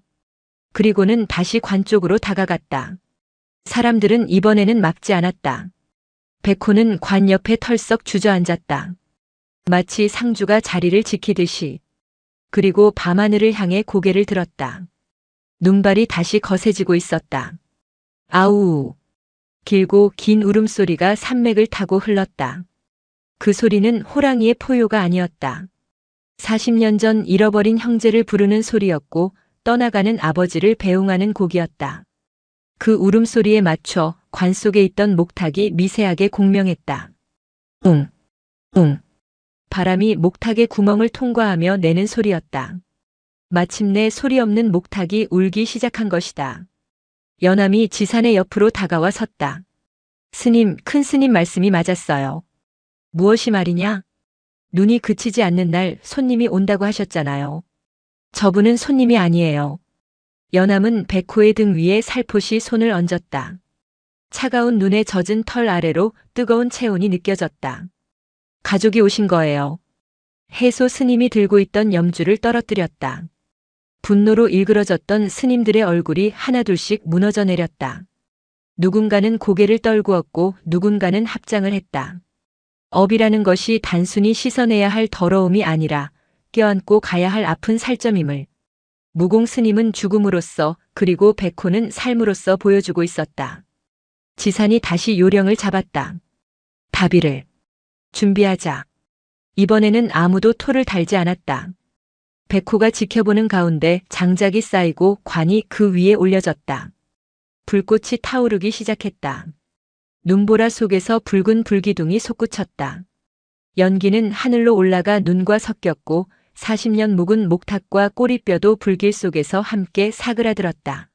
그리고는 다시 관 쪽으로 다가갔다. 사람들은 이번에는 막지 않았다. 백호는 관 옆에 털썩 주저앉았다. 마치 상주가 자리를 지키듯이. 그리고 밤하늘을 향해 고개를 들었다. 눈발이 다시 거세지고 있었다. 아우. 길고 긴 울음소리가 산맥을 타고 흘렀다. 그 소리는 호랑이의 포효가 아니었다. 40년 전 잃어버린 형제를 부르는 소리였고 떠나가는 아버지를 배웅하는 곡이었다. 그 울음소리에 맞춰 관 속에 있던 목탁이 미세하게 공명했다. 웅, 웅. 바람이 목탁의 구멍을 통과하며 내는 소리였다. 마침내 소리 없는 목탁이 울기 시작한 것이다. 연암이 지산의 옆으로 다가와 섰다. 스님, 큰 스님 말씀이 맞았어요. 무엇이 말이냐? 눈이 그치지 않는 날 손님이 온다고 하셨잖아요. 저분은 손님이 아니에요. 연암은 백호의 등 위에 살포시 손을 얹었다. 차가운 눈에 젖은 털 아래로 뜨거운 체온이 느껴졌다. 가족이 오신 거예요. 해소 스님이 들고 있던 염주를 떨어뜨렸다. 분노로 일그러졌던 스님들의 얼굴이 하나둘씩 무너져 내렸다. 누군가는 고개를 떨구었고 누군가는 합장을 했다. 업이라는 것이 단순히 씻어내야 할 더러움이 아니라 껴안고 가야 할 아픈 살점임을 무공 스님은 죽음으로써 그리고 백호는 삶으로써 보여주고 있었다. 지산이 다시 요령을 잡았다. 다비를 준비하자. 이번에는 아무도 토를 달지 않았다. 백호가 지켜보는 가운데 장작이 쌓이고 관이 그 위에 올려졌다. 불꽃이 타오르기 시작했다. 눈보라 속에서 붉은 불기둥이 솟구쳤다. 연기는 하늘로 올라가 눈과 섞였고 40년 묵은 목탁과 꼬리뼈도 불길 속에서 함께 사그라들었다.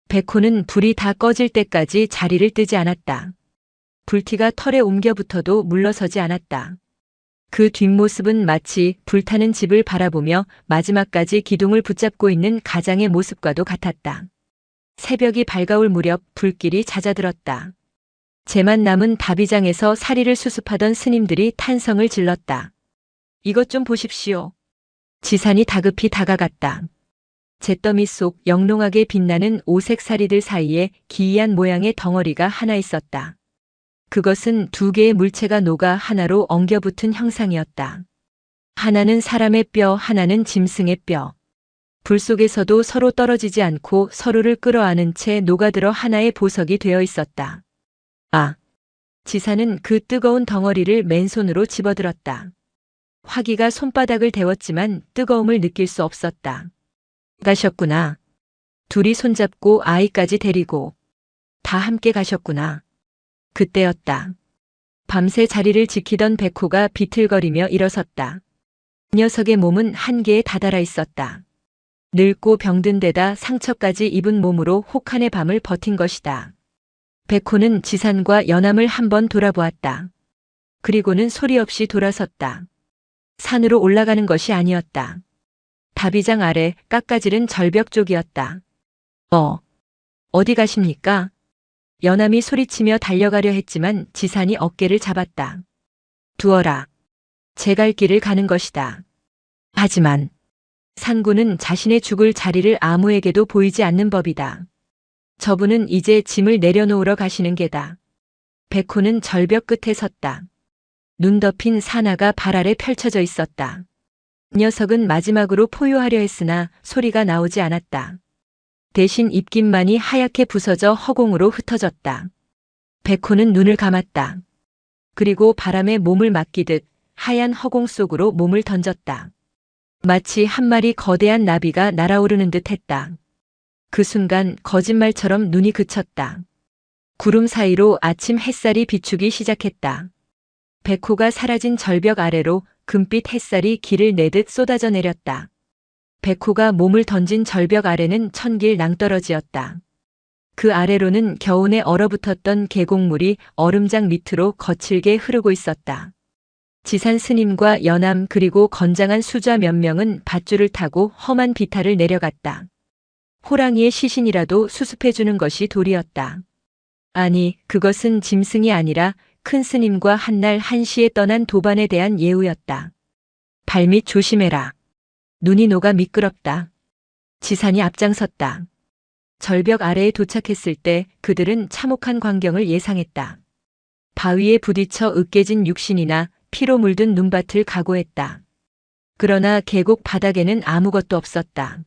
백호는 불이 다 꺼질 때까지 자리를 뜨지 않았다. 불티가 털에 옮겨 붙어도 물러서지 않았다. 그 뒷모습은 마치 불타는 집을 바라보며 마지막까지 기둥을 붙잡고 있는 가장의 모습과도 같았다. 새벽이 밝아올 무렵 불길이 잦아들었다. 재만 남은 다비장에서 사리를 수습하던 스님들이 탄성을 질렀다. 이것 좀 보십시오. 지산이 다급히 다가갔다. 잿더미 속 영롱하게 빛나는 오색 사리들 사이에 기이한 모양의 덩어리가 하나 있었다. 그것은 두 개의 물체가 녹아 하나로 엉겨붙은 형상이었다. 하나는 사람의 뼈, 하나는 짐승의 뼈. 불 속에서도 서로 떨어지지 않고 서로를 끌어안은 채 녹아들어 하나의 보석이 되어 있었다. 아! 지사는 그 뜨거운 덩어리를 맨손으로 집어들었다. 화기가 손바닥을 데웠지만 뜨거움을 느낄 수 없었다. 가셨구나. 둘이 손잡고 아이까지 데리고 다 함께 가셨구나. 그때였다. 밤새 자리를 지키던 백호가 비틀거리며 일어섰다. 녀석의 몸은 한계에 다다라 있었다. 늙고 병든 데다 상처까지 입은 몸으로 혹한의 밤을 버틴 것이다. 백호는 지산과 연암을 한번 돌아보았다. 그리고는 소리 없이 돌아섰다. 산으로 올라가는 것이 아니었다. 다비장 아래 깎아지른 절벽 쪽이었다. 어디 가십니까? 연암이 소리치며 달려가려 했지만 지산이 어깨를 잡았다. 두어라. 제 갈 길을 가는 것이다. 하지만 상구는 자신의 죽을 자리를 아무에게도 보이지 않는 법이다. 저분은 이제 짐을 내려놓으러 가시는 게다. 백호는 절벽 끝에 섰다. 눈 덮인 산하가 발 아래 펼쳐져 있었다. 녀석은 마지막으로 포효하려 했으나 소리가 나오지 않았다. 대신 입김만이 하얗게 부서져 허공으로 흩어졌다. 백호는 눈을 감았다. 그리고 바람에 몸을 맡기듯 하얀 허공 속으로 몸을 던졌다. 마치 한 마리 거대한 나비가 날아오르는 듯 했다. 그 순간 거짓말처럼 눈이 그쳤다. 구름 사이로 아침 햇살이 비추기 시작했다. 백호가 사라진 절벽 아래로 금빛 햇살이 길을 내듯 쏟아져 내렸다. 백호가 몸을 던진 절벽 아래는 천길 낭떠러지였다. 그 아래로는 겨우내 얼어붙었던 계곡물이 얼음장 밑으로 거칠게 흐르고 있었다. 지산 스님과 연암 그리고 건장한 수자 몇 명은 밧줄을 타고 험한 비탈을 내려갔다. 호랑이의 시신이라도 수습해주는 것이 도리였다. 아니, 그것은 짐승이 아니라 큰 스님과 한날 한시에 떠난 도반에 대한 예우였다. 발밑 조심해라. 눈이 녹아 미끄럽다. 지산이 앞장섰다. 절벽 아래에 도착했을 때 그들은 참혹한 광경을 예상했다. 바위에 부딪혀 으깨진 육신이나 피로 물든 눈밭을 각오했다. 그러나 계곡 바닥에는 아무것도 없었다.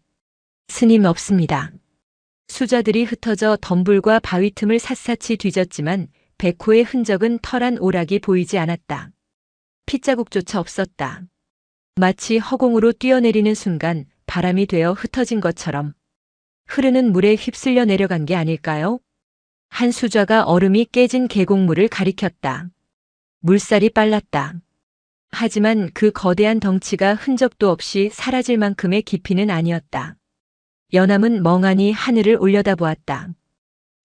스님 없습니다. 수자들이 흩어져 덤불과 바위 틈을 샅샅이 뒤졌지만 백호의 흔적은 털한 오락이 보이지 않았다. 핏자국조차 없었다. 마치 허공으로 뛰어내리는 순간 바람이 되어 흩어진 것처럼 흐르는 물에 휩쓸려 내려간 게 아닐까요? 한 수좌가 얼음이 깨진 계곡물을 가리켰다. 물살이 빨랐다. 하지만 그 거대한 덩치가 흔적도 없이 사라질 만큼의 깊이는 아니었다. 연암은 멍하니 하늘을 올려다보았다.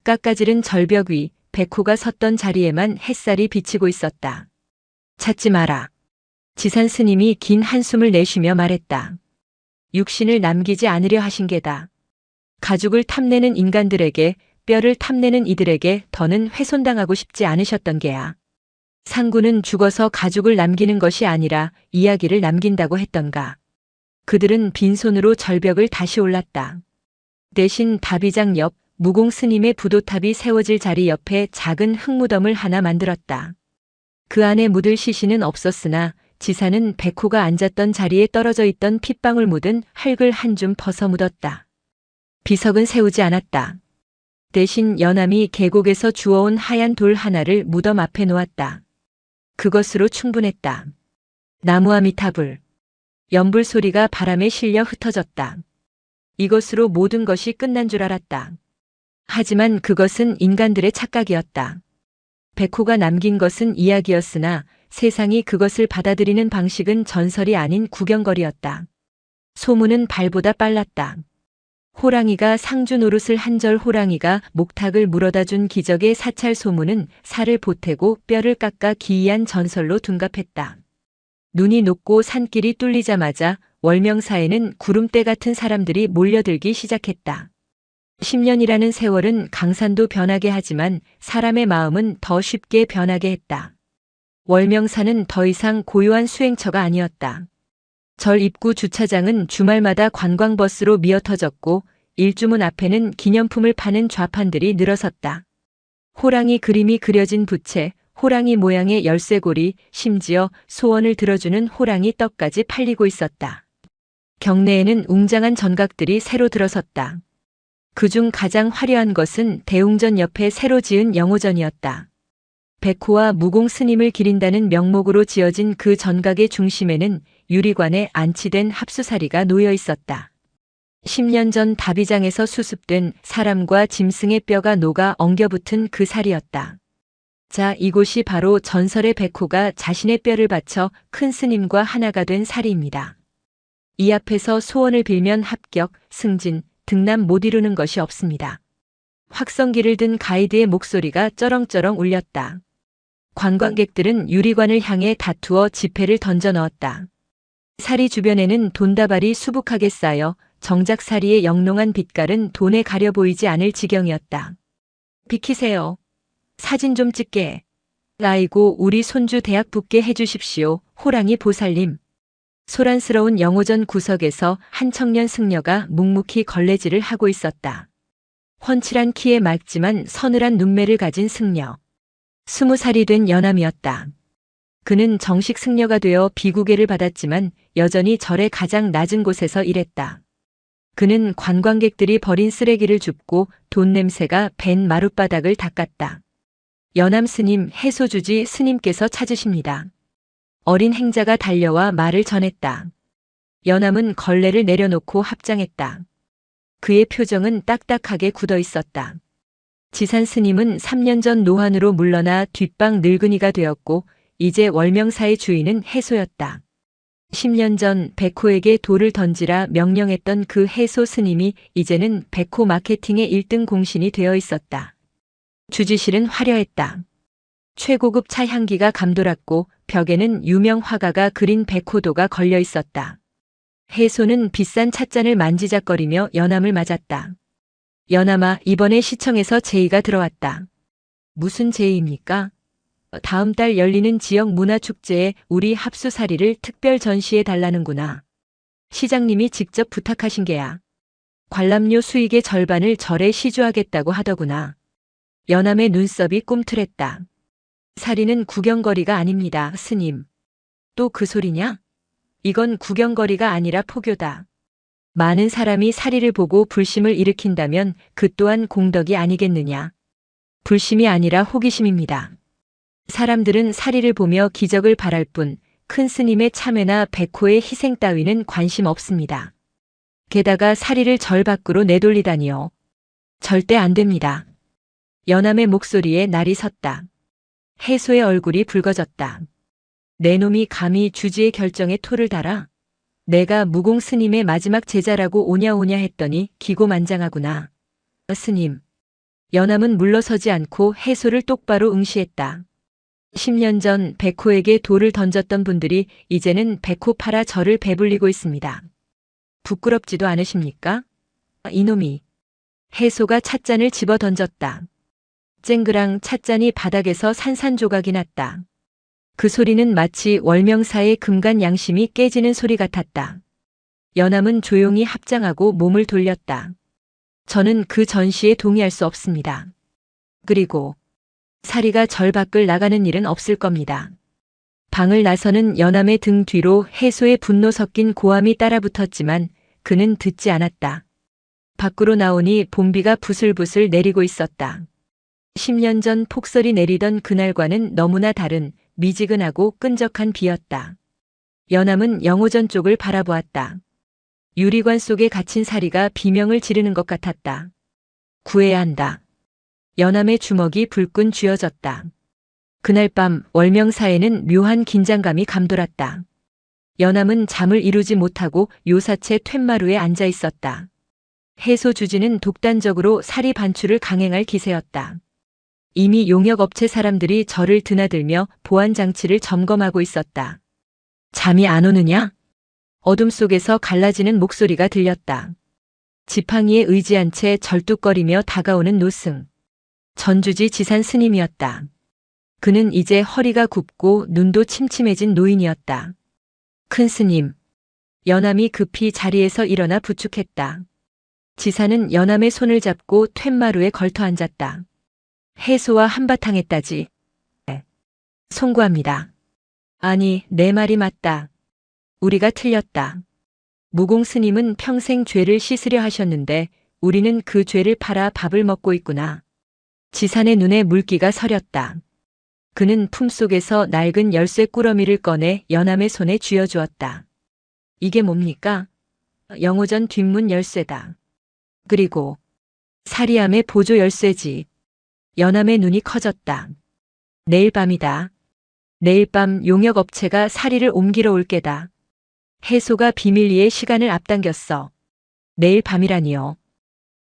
깎아지른 절벽 위 백호가 섰던 자리에만 햇살이 비치고 있었다. 찾지 마라. 지산 스님이 긴 한숨을 내쉬며 말했다. 육신을 남기지 않으려 하신 게다. 가죽을 탐내는 인간들에게, 뼈를 탐내는 이들에게 더는 훼손당하고 싶지 않으셨던 게야. 상구는 죽어서 가죽을 남기는 것이 아니라 이야기를 남긴다고 했던가. 그들은 빈손으로 절벽을 다시 올랐다. 대신 다비장 옆 무공 스님의 부도탑이 세워질 자리 옆에 작은 흙무덤을 하나 만들었다. 그 안에 묻을 시신은 없었으나 지사는 백호가 앉았던 자리에 떨어져 있던 핏방울 묻은 흙을 한 줌 벗어 묻었다. 비석은 세우지 않았다. 대신 연암이 계곡에서 주워온 하얀 돌 하나를 무덤 앞에 놓았다. 그것으로 충분했다. 나무아미타불. 연불 소리가 바람에 실려 흩어졌다. 이것으로 모든 것이 끝난 줄 알았다. 하지만 그것은 인간들의 착각이었다. 백호가 남긴 것은 이야기였으나 세상이 그것을 받아들이는 방식은 전설이 아닌 구경거리였다. 소문은 발보다 빨랐다. 호랑이가 상주 노릇을 한 절 호랑이가 목탁을 물어다 준 기적의 사찰 소문은 살을 보태고 뼈를 깎아 기이한 전설로 둔갑했다. 눈이 녹고 산길이 뚫리자마자 월명사에는 구름대 같은 사람들이 몰려들기 시작했다. 10년이라는 세월은 강산도 변하게 하지만 사람의 마음은 더 쉽게 변하게 했다. 월명사는 더 이상 고요한 수행처가 아니었다. 절 입구 주차장은 주말마다 관광버스로 미어터졌고 일주문 앞에는 기념품을 파는 좌판들이 늘어섰다. 호랑이 그림이 그려진 부채, 호랑이 모양의 열쇠고리, 심지어 소원을 들어주는 호랑이 떡까지 팔리고 있었다. 경내에는 웅장한 전각들이 새로 들어섰다. 그중 가장 화려한 것은 대웅전 옆에 새로 지은 영호전이었다. 백호와 무공 스님을 기린다는 명목으로 지어진 그 전각의 중심에는 유리관에 안치된 합수사리가 놓여 있었다. 10년 전 다비장에서 수습된 사람과 짐승의 뼈가 녹아 엉겨붙은 그 사리였다. 자, 이곳이 바로 전설의 백호가 자신의 뼈를 바쳐 큰 스님과 하나가 된 사리입니다. 이 앞에서 소원을 빌면 합격, 승진, 등남 못 이루는 것이 없습니다. 확성기를 든 가이드의 목소리가 쩌렁쩌렁 울렸다. 관광객들은 유리관을 향해 다투어 지폐를 던져 넣었다. 사리 주변에는 돈다발이 수북하게 쌓여 정작 사리의 영롱한 빛깔은 돈에 가려 보이지 않을 지경이었다. 비키세요. 사진 좀 찍게. 아이고, 우리 손주 대학 붙게 해주십시오. 호랑이 보살님. 소란스러운 영호전 구석에서 한 청년 승려가 묵묵히 걸레질을 하고 있었다. 훤칠한 키에 맑지만 서늘한 눈매를 가진 승려. 20살이 된 연함이었다. 그는 정식 승려가 되어 비구계를 받았지만 여전히 절의 가장 낮은 곳에서 일했다. 그는 관광객들이 버린 쓰레기를 줍고 돈 냄새가 밴 마룻바닥을 닦았다. 연암 스님, 해소주지 스님께서 찾으십니다. 어린 행자가 달려와 말을 전했다. 연암은 걸레를 내려놓고 합장했다. 그의 표정은 딱딱하게 굳어 있었다. 지산 스님은 3년 전 노환으로 물러나 뒷방 늙은이가 되었고 이제 월명사의 주인은 해소였다. 10년 전 백호에게 돌을 던지라 명령했던 그 해소 스님이 이제는 백호 마케팅의 1등 공신이 되어 있었다. 주지실은 화려했다. 최고급 차 향기가 감돌았고 벽에는 유명 화가가 그린 백호도가 걸려 있었다. 해소는 비싼 찻잔을 만지작거리며 연암을 맞았다. 연암아, 이번에 시청에서 제의가 들어왔다. 무슨 제의입니까? 다음 달 열리는 지역 문화축제에 우리 합수사리를 특별 전시해 달라는구나. 시장님이 직접 부탁하신 게야. 관람료 수익의 절반을 절에 시주하겠다고 하더구나. 연암의 눈썹이 꿈틀했다. 사리는 구경거리가 아닙니다, 스님. 또 그 소리냐? 이건 구경거리가 아니라 포교다. 많은 사람이 사리를 보고 불심을 일으킨다면 그 또한 공덕이 아니겠느냐. 불심이 아니라 호기심입니다. 사람들은 사리를 보며 기적을 바랄 뿐 큰 스님의 참회나 백호의 희생 따위는 관심 없습니다. 게다가 사리를 절 밖으로 내돌리다니요. 절대 안 됩니다. 연암의 목소리에 날이 섰다. 해소의 얼굴이 붉어졌다. 내 놈이 감히 주지의 결정에 토를 달아? 내가 무공 스님의 마지막 제자라고 오냐오냐 했더니 기고만장하구나. 스님. 연암은 물러서지 않고 해소를 똑바로 응시했다. 10년 전 백호에게 돌을 던졌던 분들이 이제는 백호 팔아 저를 배불리고 있습니다. 부끄럽지도 않으십니까? 이놈이. 해소가 찻잔을 집어 던졌다. 쨍그랑 찻잔이 바닥에서 산산조각이 났다. 그 소리는 마치 월명사의 금간 양심이 깨지는 소리 같았다. 연암은 조용히 합장하고 몸을 돌렸다. 저는 그 전시에 동의할 수 없습니다. 그리고 사리가 절 밖을 나가는 일은 없을 겁니다. 방을 나서는 연암의 등 뒤로 해소의 분노 섞인 고함이 따라붙었지만 그는 듣지 않았다. 밖으로 나오니 봄비가 부슬부슬 내리고 있었다. 10년 전 폭설이 내리던 그날과는 너무나 다른 미지근하고 끈적한 비였다. 연암은 영호전 쪽을 바라보았다. 유리관 속에 갇힌 사리가 비명을 지르는 것 같았다. 구해야 한다. 연암의 주먹이 불끈 쥐어졌다. 그날 밤 월명사에는 묘한 긴장감이 감돌았다. 연암은 잠을 이루지 못하고 요사체 툇마루에 앉아 있었다. 해소 주지는 독단적으로 사리 반출을 강행할 기세였다. 이미 용역업체 사람들이 저를 드나들며 보안 장치를 점검하고 있었다. 잠이 안 오느냐? 어둠 속에서 갈라지는 목소리가 들렸다. 지팡이에 의지한 채 절뚝거리며 다가오는 노승. 전주지 지산 스님이었다. 그는 이제 허리가 굽고 눈도 침침해진 노인이었다. 큰 스님. 연암이 급히 자리에서 일어나 부축했다. 지산은 연암의 손을 잡고 툇마루에 걸터 앉았다. 해소와 한바탕 했다지. 네. 송구합니다. 아니, 내 말이 맞다. 우리가 틀렸다. 무공 스님은 평생 죄를 씻으려 하셨는데 우리는 그 죄를 팔아 밥을 먹고 있구나. 지산의 눈에 물기가 서렸다. 그는 품속에서 낡은 열쇠 꾸러미를 꺼내 연암의 손에 쥐어주었다. 이게 뭡니까? 영호전 뒷문 열쇠다. 그리고 사리암의 보조 열쇠지. 연암의 눈이 커졌다. 내일 밤이다. 내일 밤 용역업체가 사리를 옮기러 올 게다. 해소가 비밀리에 시간을 앞당겼어. 내일 밤이라니요.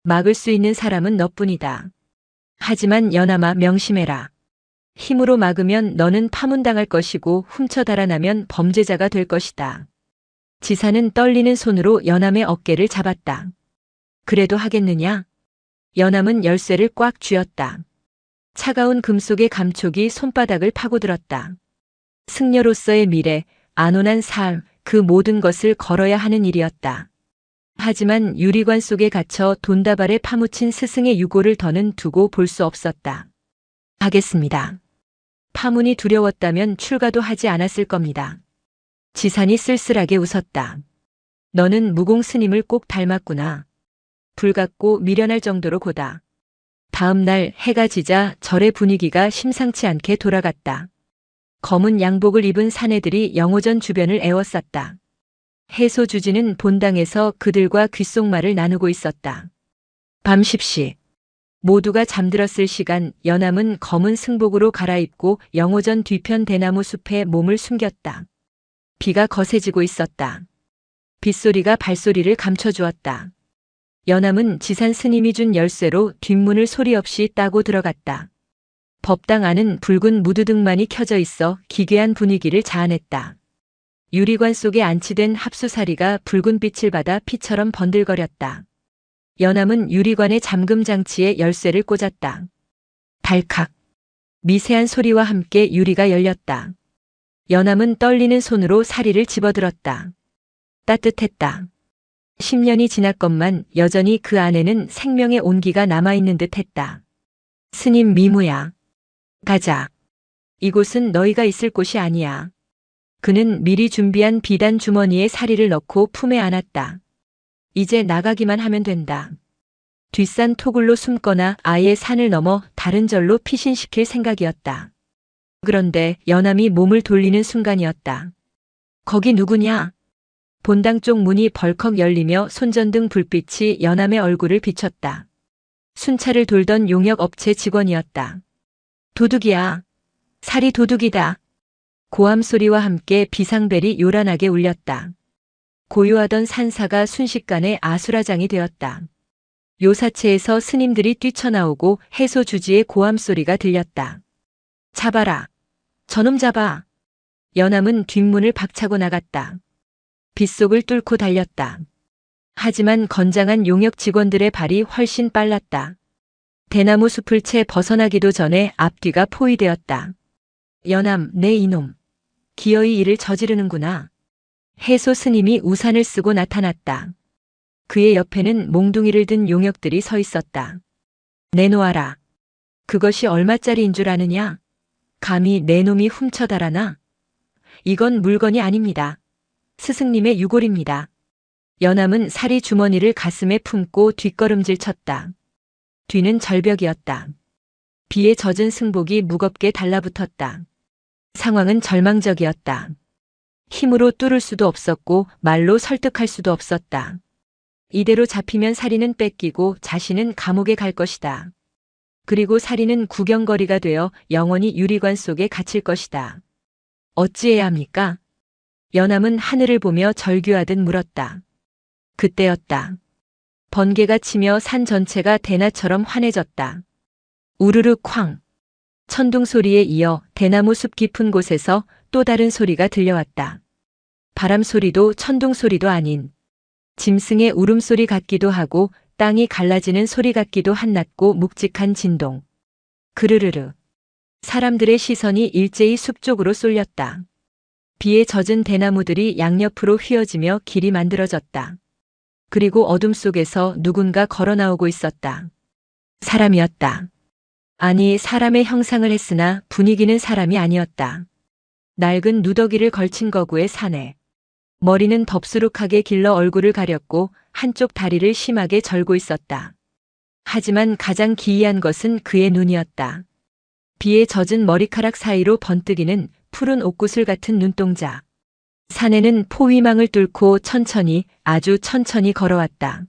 막을 수 있는 사람은 너뿐이다. 하지만 연암아 명심해라. 힘으로 막으면 너는 파문당할 것이고 훔쳐 달아나면 범죄자가 될 것이다. 지사는 떨리는 손으로 연암의 어깨를 잡았다. 그래도 하겠느냐? 연암은 열쇠를 꽉 쥐었다. 차가운 금속의 감촉이 손바닥을 파고들었다. 승려로서의 미래, 안온한 삶, 그 모든 것을 걸어야 하는 일이었다. 하지만 유리관 속에 갇혀 돈다발에 파묻힌 스승의 유고를 더는 두고 볼 수 없었다. 하겠습니다. 파문이 두려웠다면 출가도 하지 않았을 겁니다. 지산이 쓸쓸하게 웃었다. 너는 무공 스님을 꼭 닮았구나. 불같고 미련할 정도로 고다. 다음 날 해가 지자 절의 분위기가 심상치 않게 돌아갔다. 검은 양복을 입은 사내들이 영호전 주변을 에워쌌다. 해소주지는 본당에서 그들과 귓속말을 나누고 있었다. 밤 10시. 모두가 잠들었을 시간 연암은 검은 승복으로 갈아입고 영호전 뒤편 대나무 숲에 몸을 숨겼다. 비가 거세지고 있었다. 빗소리가 발소리를 감춰주었다. 연암은 지산 스님이 준 열쇠로 뒷문을 소리 없이 따고 들어갔다. 법당 안은 붉은 무드등만이 켜져 있어 기괴한 분위기를 자아냈다. 유리관 속에 안치된 합수사리가 붉은 빛을 받아 피처럼 번들거렸다. 연암은 유리관의 잠금 장치에 열쇠를 꽂았다. 달칵. 미세한 소리와 함께 유리가 열렸다. 연암은 떨리는 손으로 사리를 집어들었다. 따뜻했다. 10년이 지났건만 여전히 그 안에는 생명의 온기가 남아있는 듯 했다. 스님 미무야. 가자. 이곳은 너희가 있을 곳이 아니야. 그는 미리 준비한 비단 주머니에 사리를 넣고 품에 안았다. 이제 나가기만 하면 된다. 뒷산 토굴로 숨거나 아예 산을 넘어 다른 절로 피신시킬 생각이었다. 그런데 연암이 몸을 돌리는 순간이었다. 거기 누구냐? 본당 쪽 문이 벌컥 열리며 손전등 불빛이 연암의 얼굴을 비췄다. 순찰을 돌던 용역업체 직원이었다. 도둑이야. 살이 도둑이다. 고함 소리와 함께 비상벨이 요란하게 울렸다. 고요하던 산사가 순식간에 아수라장이 되었다. 요사체에서 스님들이 뛰쳐나오고 해소주지의 고함 소리가 들렸다. 잡아라. 저놈 잡아. 연암은 뒷문을 박차고 나갔다. 빗속을 뚫고 달렸다. 하지만 건장한 용역 직원들의 발이 훨씬 빨랐다. 대나무 숲을 채 벗어나기도 전에 앞뒤가 포위되었다. 연암, 내 이놈. 기어이 일을 저지르는구나. 해소 스님이 우산을 쓰고 나타났다. 그의 옆에는 몽둥이를 든 용역들이 서 있었다. 내놓아라. 그것이 얼마짜리인 줄 아느냐? 감히 내 놈이 훔쳐달아나? 이건 물건이 아닙니다. 스승님의 유골입니다. 연암은 사리 주머니를 가슴에 품고 뒷걸음질 쳤다. 뒤는 절벽이었다. 비에 젖은 승복이 무겁게 달라붙었다. 상황은 절망적이었다. 힘으로 뚫을 수도 없었고 말로 설득할 수도 없었다. 이대로 잡히면 사리는 뺏기고 자신은 감옥에 갈 것이다. 그리고 사리는 구경거리가 되어 영원히 유리관 속에 갇힐 것이다. 어찌해야 합니까? 연암은 하늘을 보며 절규하듯 물었다. 그때였다. 번개가 치며 산 전체가 대나처럼 환해졌다. 우르르 쾅. 천둥 소리에 이어 대나무 숲 깊은 곳에서 또 다른 소리가 들려왔다. 바람 소리도 천둥 소리도 아닌 짐승의 울음소리 같기도 하고 땅이 갈라지는 소리 같기도 한 낮고 묵직한 진동. 그르르르. 사람들의 시선이 일제히 숲 쪽으로 쏠렸다. 비에 젖은 대나무들이 양옆으로 휘어지며 길이 만들어졌다. 그리고 어둠 속에서 누군가 걸어 나오고 있었다. 사람이었다. 아니, 사람의 형상을 했으나 분위기는 사람이 아니었다. 낡은 누더기를 걸친 거구의 사내. 머리는 덥수룩하게 길러 얼굴을 가렸고 한쪽 다리를 심하게 절고 있었다. 하지만 가장 기이한 것은 그의 눈이었다. 비에 젖은 머리카락 사이로 번뜩이는 푸른 옥구슬 같은 눈동자. 사내는 포위망을 뚫고 천천히, 아주 천천히 걸어왔다.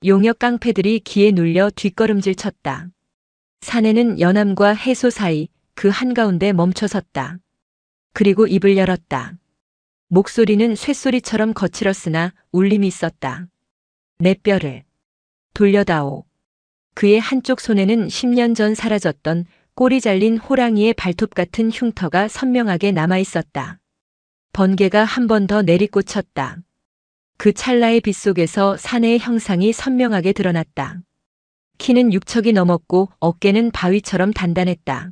용역 깡패들이 기에 눌려 뒷걸음질 쳤다. 사내는 연암과 해소 사이 그 한가운데 멈춰섰다. 그리고 입을 열었다. 목소리는 쇳소리처럼 거칠었으나 울림이 있었다. 내 뼈를 돌려다오. 그의 한쪽 손에는 10년 전 사라졌던 꼬리 잘린 호랑이의 발톱 같은 흉터가 선명하게 남아있었다. 번개가 한 번 더 내리꽂혔다. 그 찰나의 빛 속에서 사내의 형상이 선명하게 드러났다. 키는 6척이 넘었고 어깨는 바위처럼 단단했다.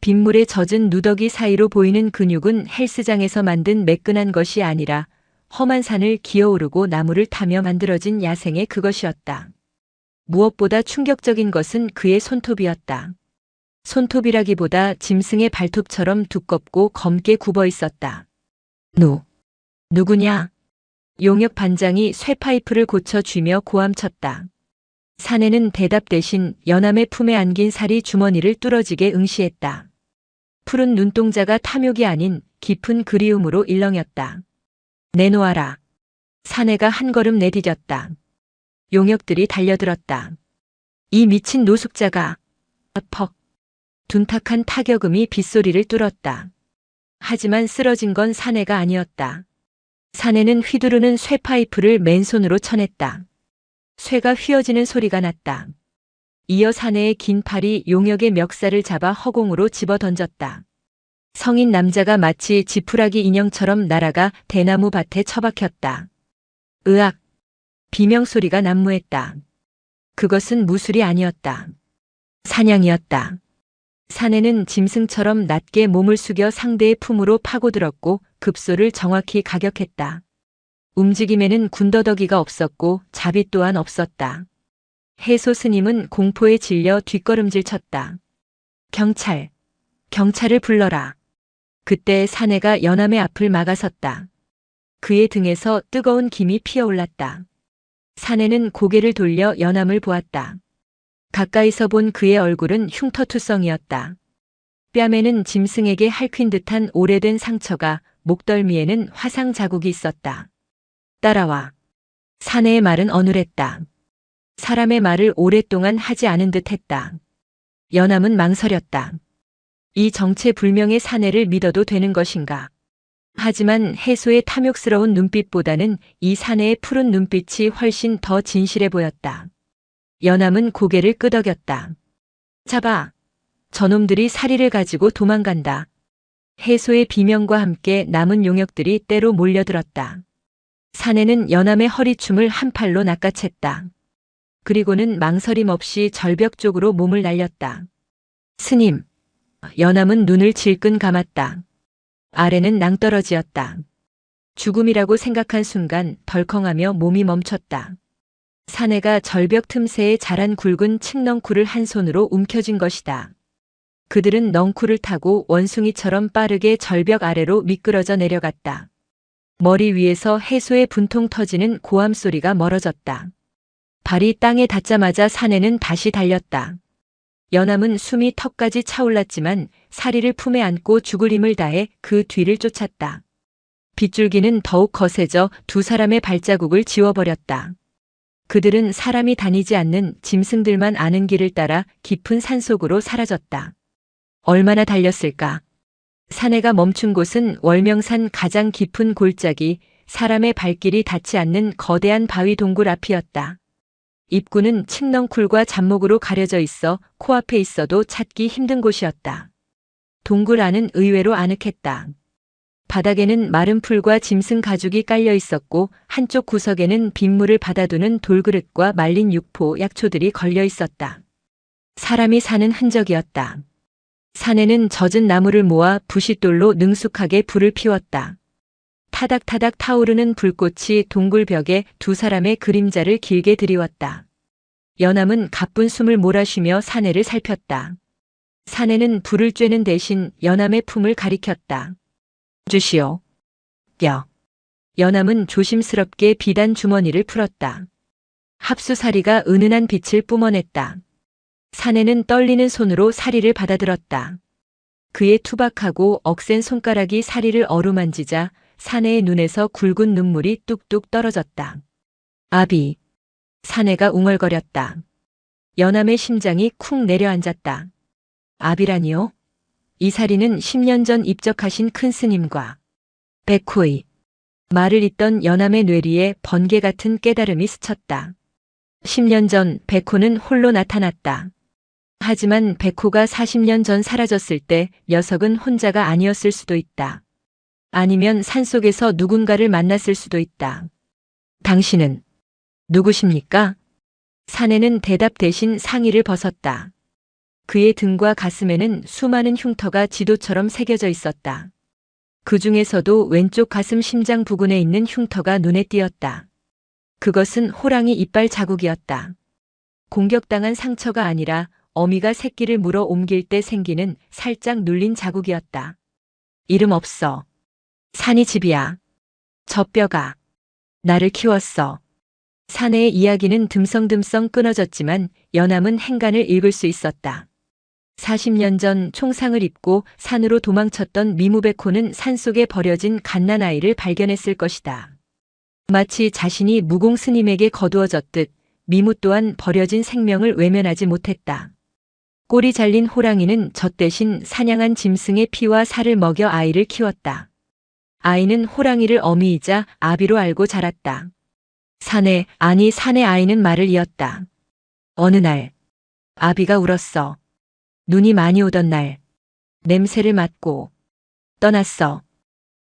빗물에 젖은 누더기 사이로 보이는 근육은 헬스장에서 만든 매끈한 것이 아니라 험한 산을 기어오르고 나무를 타며 만들어진 야생의 그것이었다. 무엇보다 충격적인 것은 그의 손톱이었다. 손톱이라기보다 짐승의 발톱처럼 두껍고 검게 굽어 있었다. 누구냐? 용역 반장이 쇠파이프를 고쳐 쥐며 고함쳤다. 사내는 대답 대신 연암의 품에 안긴 살이 주머니를 뚫어지게 응시했다. 푸른 눈동자가 탐욕이 아닌 깊은 그리움으로 일렁였다. 내놓아라. 사내가 한 걸음 내디뎠다. 용역들이 달려들었다. 이 미친 노숙자가 퍽. 둔탁한 타격음이 빗소리를 뚫었다. 하지만 쓰러진 건 사내가 아니었다. 사내는 휘두르는 쇠파이프를 맨손으로 쳐냈다. 쇠가 휘어지는 소리가 났다. 이어 사내의 긴 팔이 용역의 멱살을 잡아 허공으로 집어던졌다. 성인 남자가 마치 지푸라기 인형처럼 날아가 대나무 밭에 처박혔다. 으악! 비명소리가 난무했다. 그것은 무술이 아니었다. 사냥이었다. 사내는 짐승처럼 낮게 몸을 숙여 상대의 품으로 파고들었고 급소를 정확히 가격했다. 움직임에는 군더더기가 없었고 자비 또한 없었다. 해소 스님은 공포에 질려 뒷걸음질 쳤다. 경찰을 불러라. 그때 사내가 연암의 앞을 막아섰다. 그의 등에서 뜨거운 김이 피어올랐다. 사내는 고개를 돌려 연암을 보았다. 가까이서 본 그의 얼굴은 흉터투성이었다. 뺨에는 짐승에게 핥힌 듯한 오래된 상처가, 목덜미에는 화상 자국이 있었다. 따라와. 사내의 말은 어눌했다. 사람의 말을 오랫동안 하지 않은 듯 했다. 연암은 망설였다. 이 정체불명의 사내를 믿어도 되는 것인가? 하지만 해소의 탐욕스러운 눈빛보다는 이 사내의 푸른 눈빛이 훨씬 더 진실해 보였다. 연암은 고개를 끄덕였다. 잡아. 저놈들이 사리를 가지고 도망간다. 해소의 비명과 함께 남은 용역들이 때로 몰려들었다. 사내는 연암의 허리춤을 한 팔로 낚아챘다. 그리고는 망설임 없이 절벽 쪽으로 몸을 날렸다. 스님. 연암은 눈을 질끈 감았다. 아래는 낭떠러지였다. 죽음이라고 생각한 순간 덜컹하며 몸이 멈췄다. 사내가 절벽 틈새에 자란 굵은 칡넝쿨을 한 손으로 움켜쥔 것이다. 그들은 넝쿨을 타고 원숭이처럼 빠르게 절벽 아래로 미끄러져 내려갔다. 머리 위에서 해소의 분통 터지는 고함 소리가 멀어졌다. 발이 땅에 닿자마자 사내는 다시 달렸다. 연암은 숨이 턱까지 차올랐지만 사리를 품에 안고 죽을 힘을 다해 그 뒤를 쫓았다. 빗줄기는 더욱 거세져 두 사람의 발자국을 지워버렸다. 그들은 사람이 다니지 않는 짐승들만 아는 길을 따라 깊은 산속으로 사라졌다. 얼마나 달렸을까? 사내가 멈춘 곳은 월명산 가장 깊은 골짜기, 사람의 발길이 닿지 않는 거대한 바위 동굴 앞이었다. 입구는 칡넝쿨과 잡목으로 가려져 있어 코앞에 있어도 찾기 힘든 곳이었다. 동굴 안은 의외로 아늑했다. 바닥에는 마른 풀과 짐승 가죽이 깔려 있었고 한쪽 구석에는 빗물을 받아두는 돌그릇과 말린 육포, 약초들이 걸려 있었다. 사람이 사는 흔적이었다. 사내는 젖은 나무를 모아 부싯돌로 능숙하게 불을 피웠다. 타닥타닥 타오르는 불꽃이 동굴 벽에 두 사람의 그림자를 길게 드리웠다. 연암은 가쁜 숨을 몰아쉬며 사내를 살폈다. 사내는 불을 쬐는 대신 연암의 품을 가리켰다. 주시오. 연암은 조심스럽게 비단 주머니를 풀었다. 합수사리가 은은한 빛을 뿜어냈다. 사내는 떨리는 손으로 사리를 받아들었다. 그의 투박하고 억센 손가락이 사리를 어루만지자 사내의 눈에서 굵은 눈물이 뚝뚝 떨어졌다. 아비. 사내가 웅얼거렸다. 연암의 심장이 쿵 내려앉았다. 아비라니요? 이 사리는 10년 전 입적하신 큰 스님과 백호의 말을 잇던 연암의 뇌리에 번개 같은 깨달음이 스쳤다. 10년 전 백호는 홀로 나타났다. 하지만 백호가 40년 전 사라졌을 때 녀석은 혼자가 아니었을 수도 있다. 아니면 산속에서 누군가를 만났을 수도 있다. 당신은 누구십니까? 사내는 대답 대신 상의를 벗었다. 그의 등과 가슴에는 수많은 흉터가 지도처럼 새겨져 있었다. 그 중에서도 왼쪽 가슴 심장 부근에 있는 흉터가 눈에 띄었다. 그것은 호랑이 이빨 자국이었다. 공격당한 상처가 아니라 어미가 새끼를 물어 옮길 때 생기는 살짝 눌린 자국이었다. 이름 없어. 산이 집이야. 저 뼈가 나를 키웠어. 사내의 이야기는 듬성듬성 끊어졌지만 연암은 행간을 읽을 수 있었다. 40년 전 총상을 입고 산으로 도망쳤던 미무백호는 산속에 버려진 갓난아이를 발견했을 것이다. 마치 자신이 무공 스님에게 거두어졌듯 미무 또한 버려진 생명을 외면하지 못했다. 꼬리 잘린 호랑이는 젖 대신 사냥한 짐승의 피와 살을 먹여 아이를 키웠다. 아이는 호랑이를 어미이자 아비로 알고 자랐다. 산의 아이는 말을 이었다. 어느 날 아비가 울었어. 눈이 많이 오던 날 냄새를 맡고 떠났어.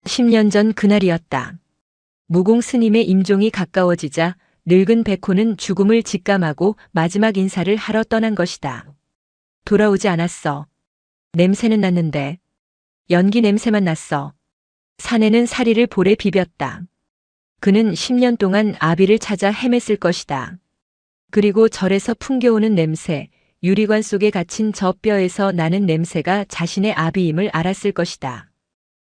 10년 전 그날이었다. 무공 스님의 임종이 가까워지자 늙은 백호는 죽음을 직감하고 마지막 인사를 하러 떠난 것이다. 돌아오지 않았어. 냄새는 났는데 연기 냄새만 났어. 사내는 사리를 볼에 비볐다. 그는 10년 동안 아비를 찾아 헤맸을 것이다. 그리고 절에서 풍겨오는 냄새, 유리관 속에 갇힌 저 뼈에서 나는 냄새가 자신의 아비임을 알았을 것이다.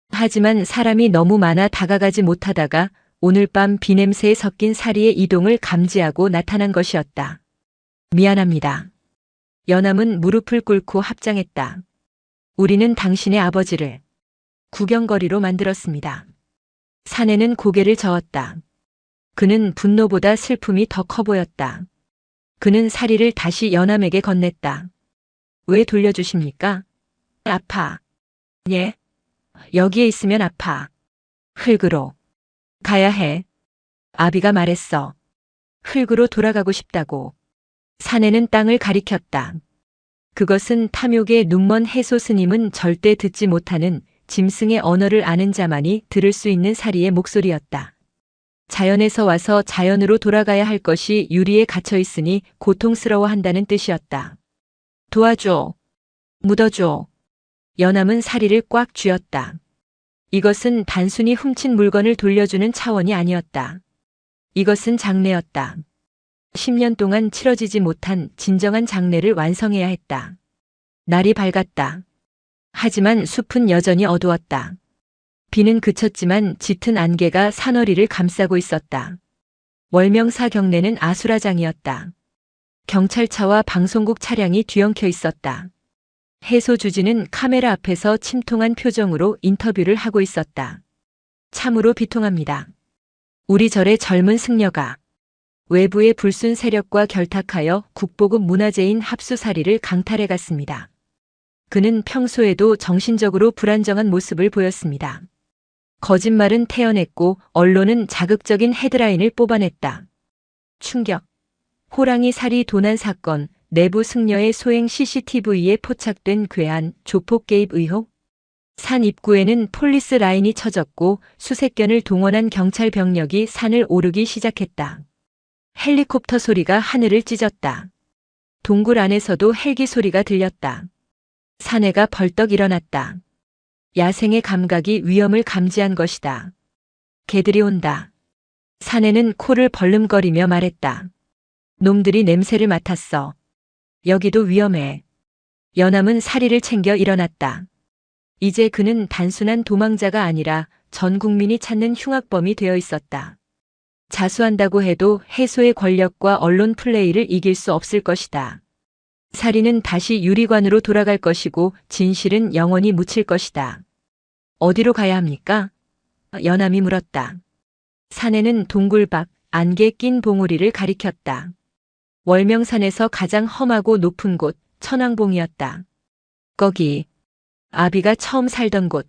하지만 사람이 너무 많아 다가가지 못하다가 오늘 밤 비냄새에 섞인 사리의 이동을 감지하고 나타난 것이었다. 미안합니다. 연암은 무릎을 꿇고 합장했다. 우리는 당신의 아버지를 구경거리로 만들었습니다. 사내는 고개를 저었다. 그는 분노보다 슬픔이 더 커 보였다. 그는 사리를 다시 연암에게 건넸다. 왜 돌려주십니까? 아파. 예. 여기에 있으면 아파. 흙으로 가야 해. 아비가 말했어. 흙으로 돌아가고 싶다고. 사내는 땅을 가리켰다. 그것은 탐욕의 눈먼 해소 스님은 절대 듣지 못하는 짐승의 언어를 아는 자만이 들을 수 있는 사리의 목소리였다. 자연에서 와서 자연으로 돌아가야 할 것이 유리에 갇혀 있으니 고통스러워한다는 뜻이었다. 도와줘. 묻어줘. 연암은 사리를 꽉 쥐었다. 이것은 단순히 훔친 물건을 돌려주는 차원이 아니었다. 이것은 장례였다. 10년 동안 치러지지 못한 진정한 장례를 완성해야 했다. 날이 밝았다. 하지만 숲은 여전히 어두웠다. 비는 그쳤지만 짙은 안개가 산허리를 감싸고 있었다. 월명사 경내는 아수라장이었다. 경찰차와 방송국 차량이 뒤엉켜 있었다. 해소 주지는 카메라 앞에서 침통한 표정으로 인터뷰를 하고 있었다. 참으로 비통합니다. 우리 절의 젊은 승려가 외부의 불순 세력과 결탁하여 국보급 문화재인 합수사리를 강탈해 갔습니다. 그는 평소에도 정신적으로 불안정한 모습을 보였습니다. 거짓말은 태어냈고 언론은 자극적인 헤드라인을 뽑아냈다. 충격. 호랑이 살이 도난 사건, 내부 승려의 소행 CCTV에 포착된 괴한 조폭 개입 의혹. 산 입구에는 폴리스 라인이 쳐졌고 수백 견을 동원한 경찰 병력이 산을 오르기 시작했다. 헬리콥터 소리가 하늘을 찢었다. 동굴 안에서도 헬기 소리가 들렸다. 사내가 벌떡 일어났다. 야생의 감각이 위험을 감지한 것이다. 개들이 온다. 사내는 코를 벌름거리며 말했다. 놈들이 냄새를 맡았어. 여기도 위험해. 연암은 사리를 챙겨 일어났다. 이제 그는 단순한 도망자가 아니라 전 국민이 찾는 흉악범이 되어 있었다. 자수한다고 해도 해소의 권력과 언론 플레이를 이길 수 없을 것이다. 사리는 다시 유리관으로 돌아갈 것이고 진실은 영원히 묻힐 것이다. 어디로 가야 합니까? 연암이 물었다. 사내는 동굴 밖 안개 낀 봉우리를 가리켰다. 월명산에서 가장 험하고 높은 곳 천왕봉이었다. 거기 아비가 처음 살던 곳.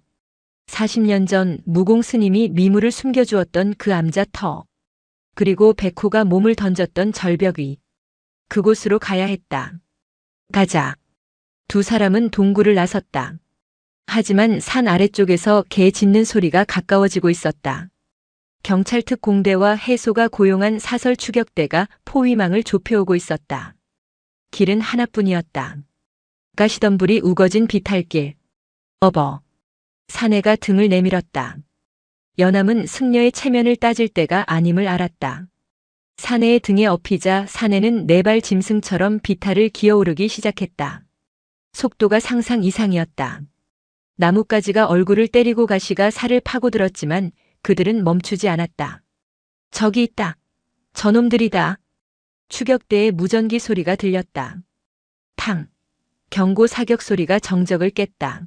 40년 전 무공 스님이 미물을 숨겨주었던 그 암자터. 그리고 백호가 몸을 던졌던 절벽 위. 그곳으로 가야 했다. 가자. 두 사람은 동굴을 나섰다. 하지만 산 아래쪽에서 개 짖는 소리가 가까워지고 있었다. 경찰 특공대와 해소가 고용한 사설 추격대가 포위망을 좁혀오고 있었다. 길은 하나뿐이었다. 가시덤불이 우거진 비탈길. 어버. 사내가 등을 내밀었다. 연암은 승려의 체면을 따질 때가 아님을 알았다. 사내의 등에 엎이자 사내는 4발 짐승처럼 비탈을 기어오르기 시작했다. 속도가 상상 이상이었다. 나뭇가지가 얼굴을 때리고 가시가 살을 파고들었지만 그들은 멈추지 않았다. 저기 있다. 저놈들이다. 추격대의 무전기 소리가 들렸다. 탕. 경고 사격 소리가 정적을 깼다.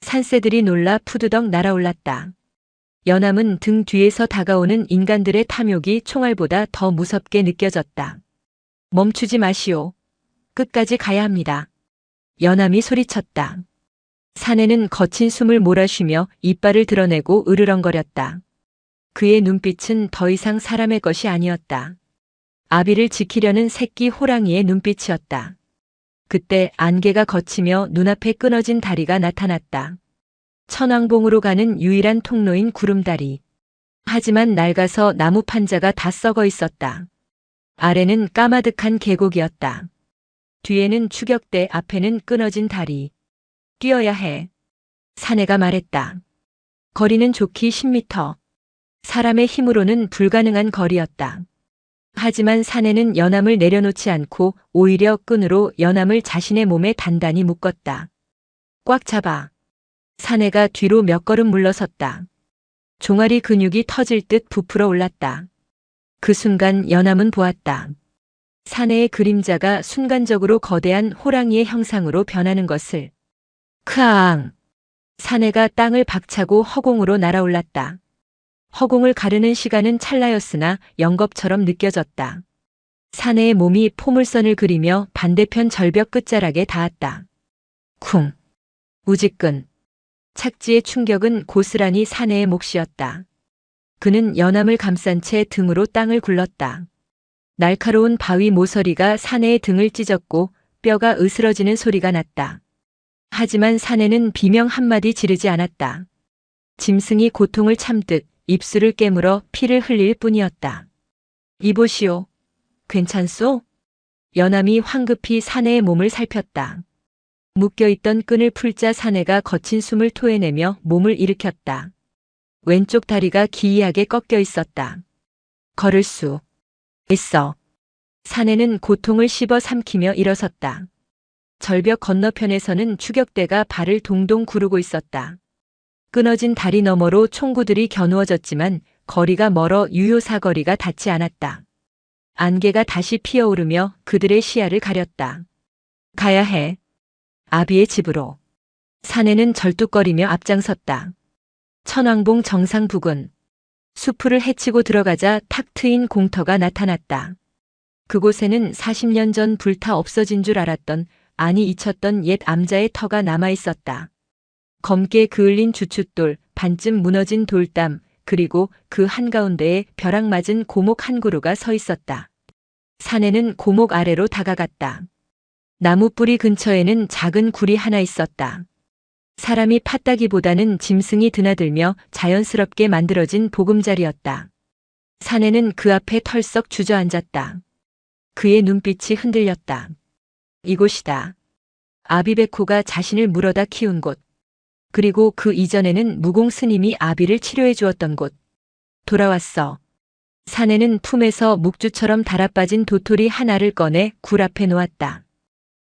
산새들이 놀라 푸드덕 날아올랐다. 연암은 등 뒤에서 다가오는 인간들의 탐욕이 총알보다 더 무섭게 느껴졌다. 멈추지 마시오. 끝까지 가야 합니다. 연암이 소리쳤다. 사내는 거친 숨을 몰아쉬며 이빨을 드러내고 으르렁거렸다. 그의 눈빛은 더 이상 사람의 것이 아니었다. 아비를 지키려는 새끼 호랑이의 눈빛이었다. 그때 안개가 걷히며 눈앞에 끊어진 다리가 나타났다. 천왕봉으로 가는 유일한 통로인 구름다리. 하지만 낡아서 나무 판자가 다 썩어 있었다. 아래는 까마득한 계곡이었다. 뒤에는 추격대, 앞에는 끊어진 다리. 뛰어야 해. 사내가 말했다. 거리는 좋기 10m. 사람의 힘으로는 불가능한 거리였다. 하지만 사내는 연암을 내려놓지 않고 오히려 끈으로 연암을 자신의 몸에 단단히 묶었다. 꽉 잡아. 사내가 뒤로 몇 걸음 물러섰다. 종아리 근육이 터질 듯 부풀어 올랐다. 그 순간 연암은 보았다. 사내의 그림자가 순간적으로 거대한 호랑이의 형상으로 변하는 것을. 크앙! 사내가 땅을 박차고 허공으로 날아올랐다. 허공을 가르는 시간은 찰나였으나 영겁처럼 느껴졌다. 사내의 몸이 포물선을 그리며 반대편 절벽 끝자락에 닿았다. 쿵! 우지끈. 착지의 충격은 고스란히 사내의 몫이었다. 그는 연암을 감싼 채 등으로 땅을 굴렀다. 날카로운 바위 모서리가 사내의 등을 찢었고 뼈가 으스러지는 소리가 났다. 하지만 사내는 비명 한마디 지르지 않았다. 짐승이 고통을 참듯 입술을 깨물어 피를 흘릴 뿐이었다. 이보시오. 괜찮소? 연암이 황급히 사내의 몸을 살폈다. 묶여있던 끈을 풀자 사내가 거친 숨을 토해내며 몸을 일으켰다. 왼쪽 다리가 기이하게 꺾여 있었다. 걸을 수 있어. 사내는 고통을 씹어 삼키며 일어섰다. 절벽 건너편에서는 추격대가 발을 동동 구르고 있었다. 끊어진 다리 너머로 총구들이 겨누어졌지만 거리가 멀어 유효사거리가 닿지 않았다. 안개가 다시 피어오르며 그들의 시야를 가렸다. 가야 해. 아비의 집으로. 사내는 절뚝거리며 앞장섰다. 천왕봉 정상 부근. 수풀을 헤치고 들어가자 탁 트인 공터가 나타났다. 그곳에는 40년 전 불타 없어진 줄 알았던, 아니 잊혔던 옛 암자의 터가 남아있었다. 검게 그을린 주춧돌, 반쯤 무너진 돌담, 그리고 그 한가운데에 벼락 맞은 고목 한 그루가 서 있었다. 사내는 고목 아래로 다가갔다. 나무 뿌리 근처에는 작은 굴이 하나 있었다. 사람이 팠다기보다는 짐승이 드나들며 자연스럽게 만들어진 보금자리였다. 사내는 그 앞에 털썩 주저앉았다. 그의 눈빛이 흔들렸다. 이곳이다. 아비베코가 자신을 물어다 키운 곳. 그리고 그 이전에는 무공 스님이 아비를 치료해 주었던 곳. 돌아왔어. 사내는 품에서 묵주처럼 달아빠진 도토리 하나를 꺼내 굴 앞에 놓았다.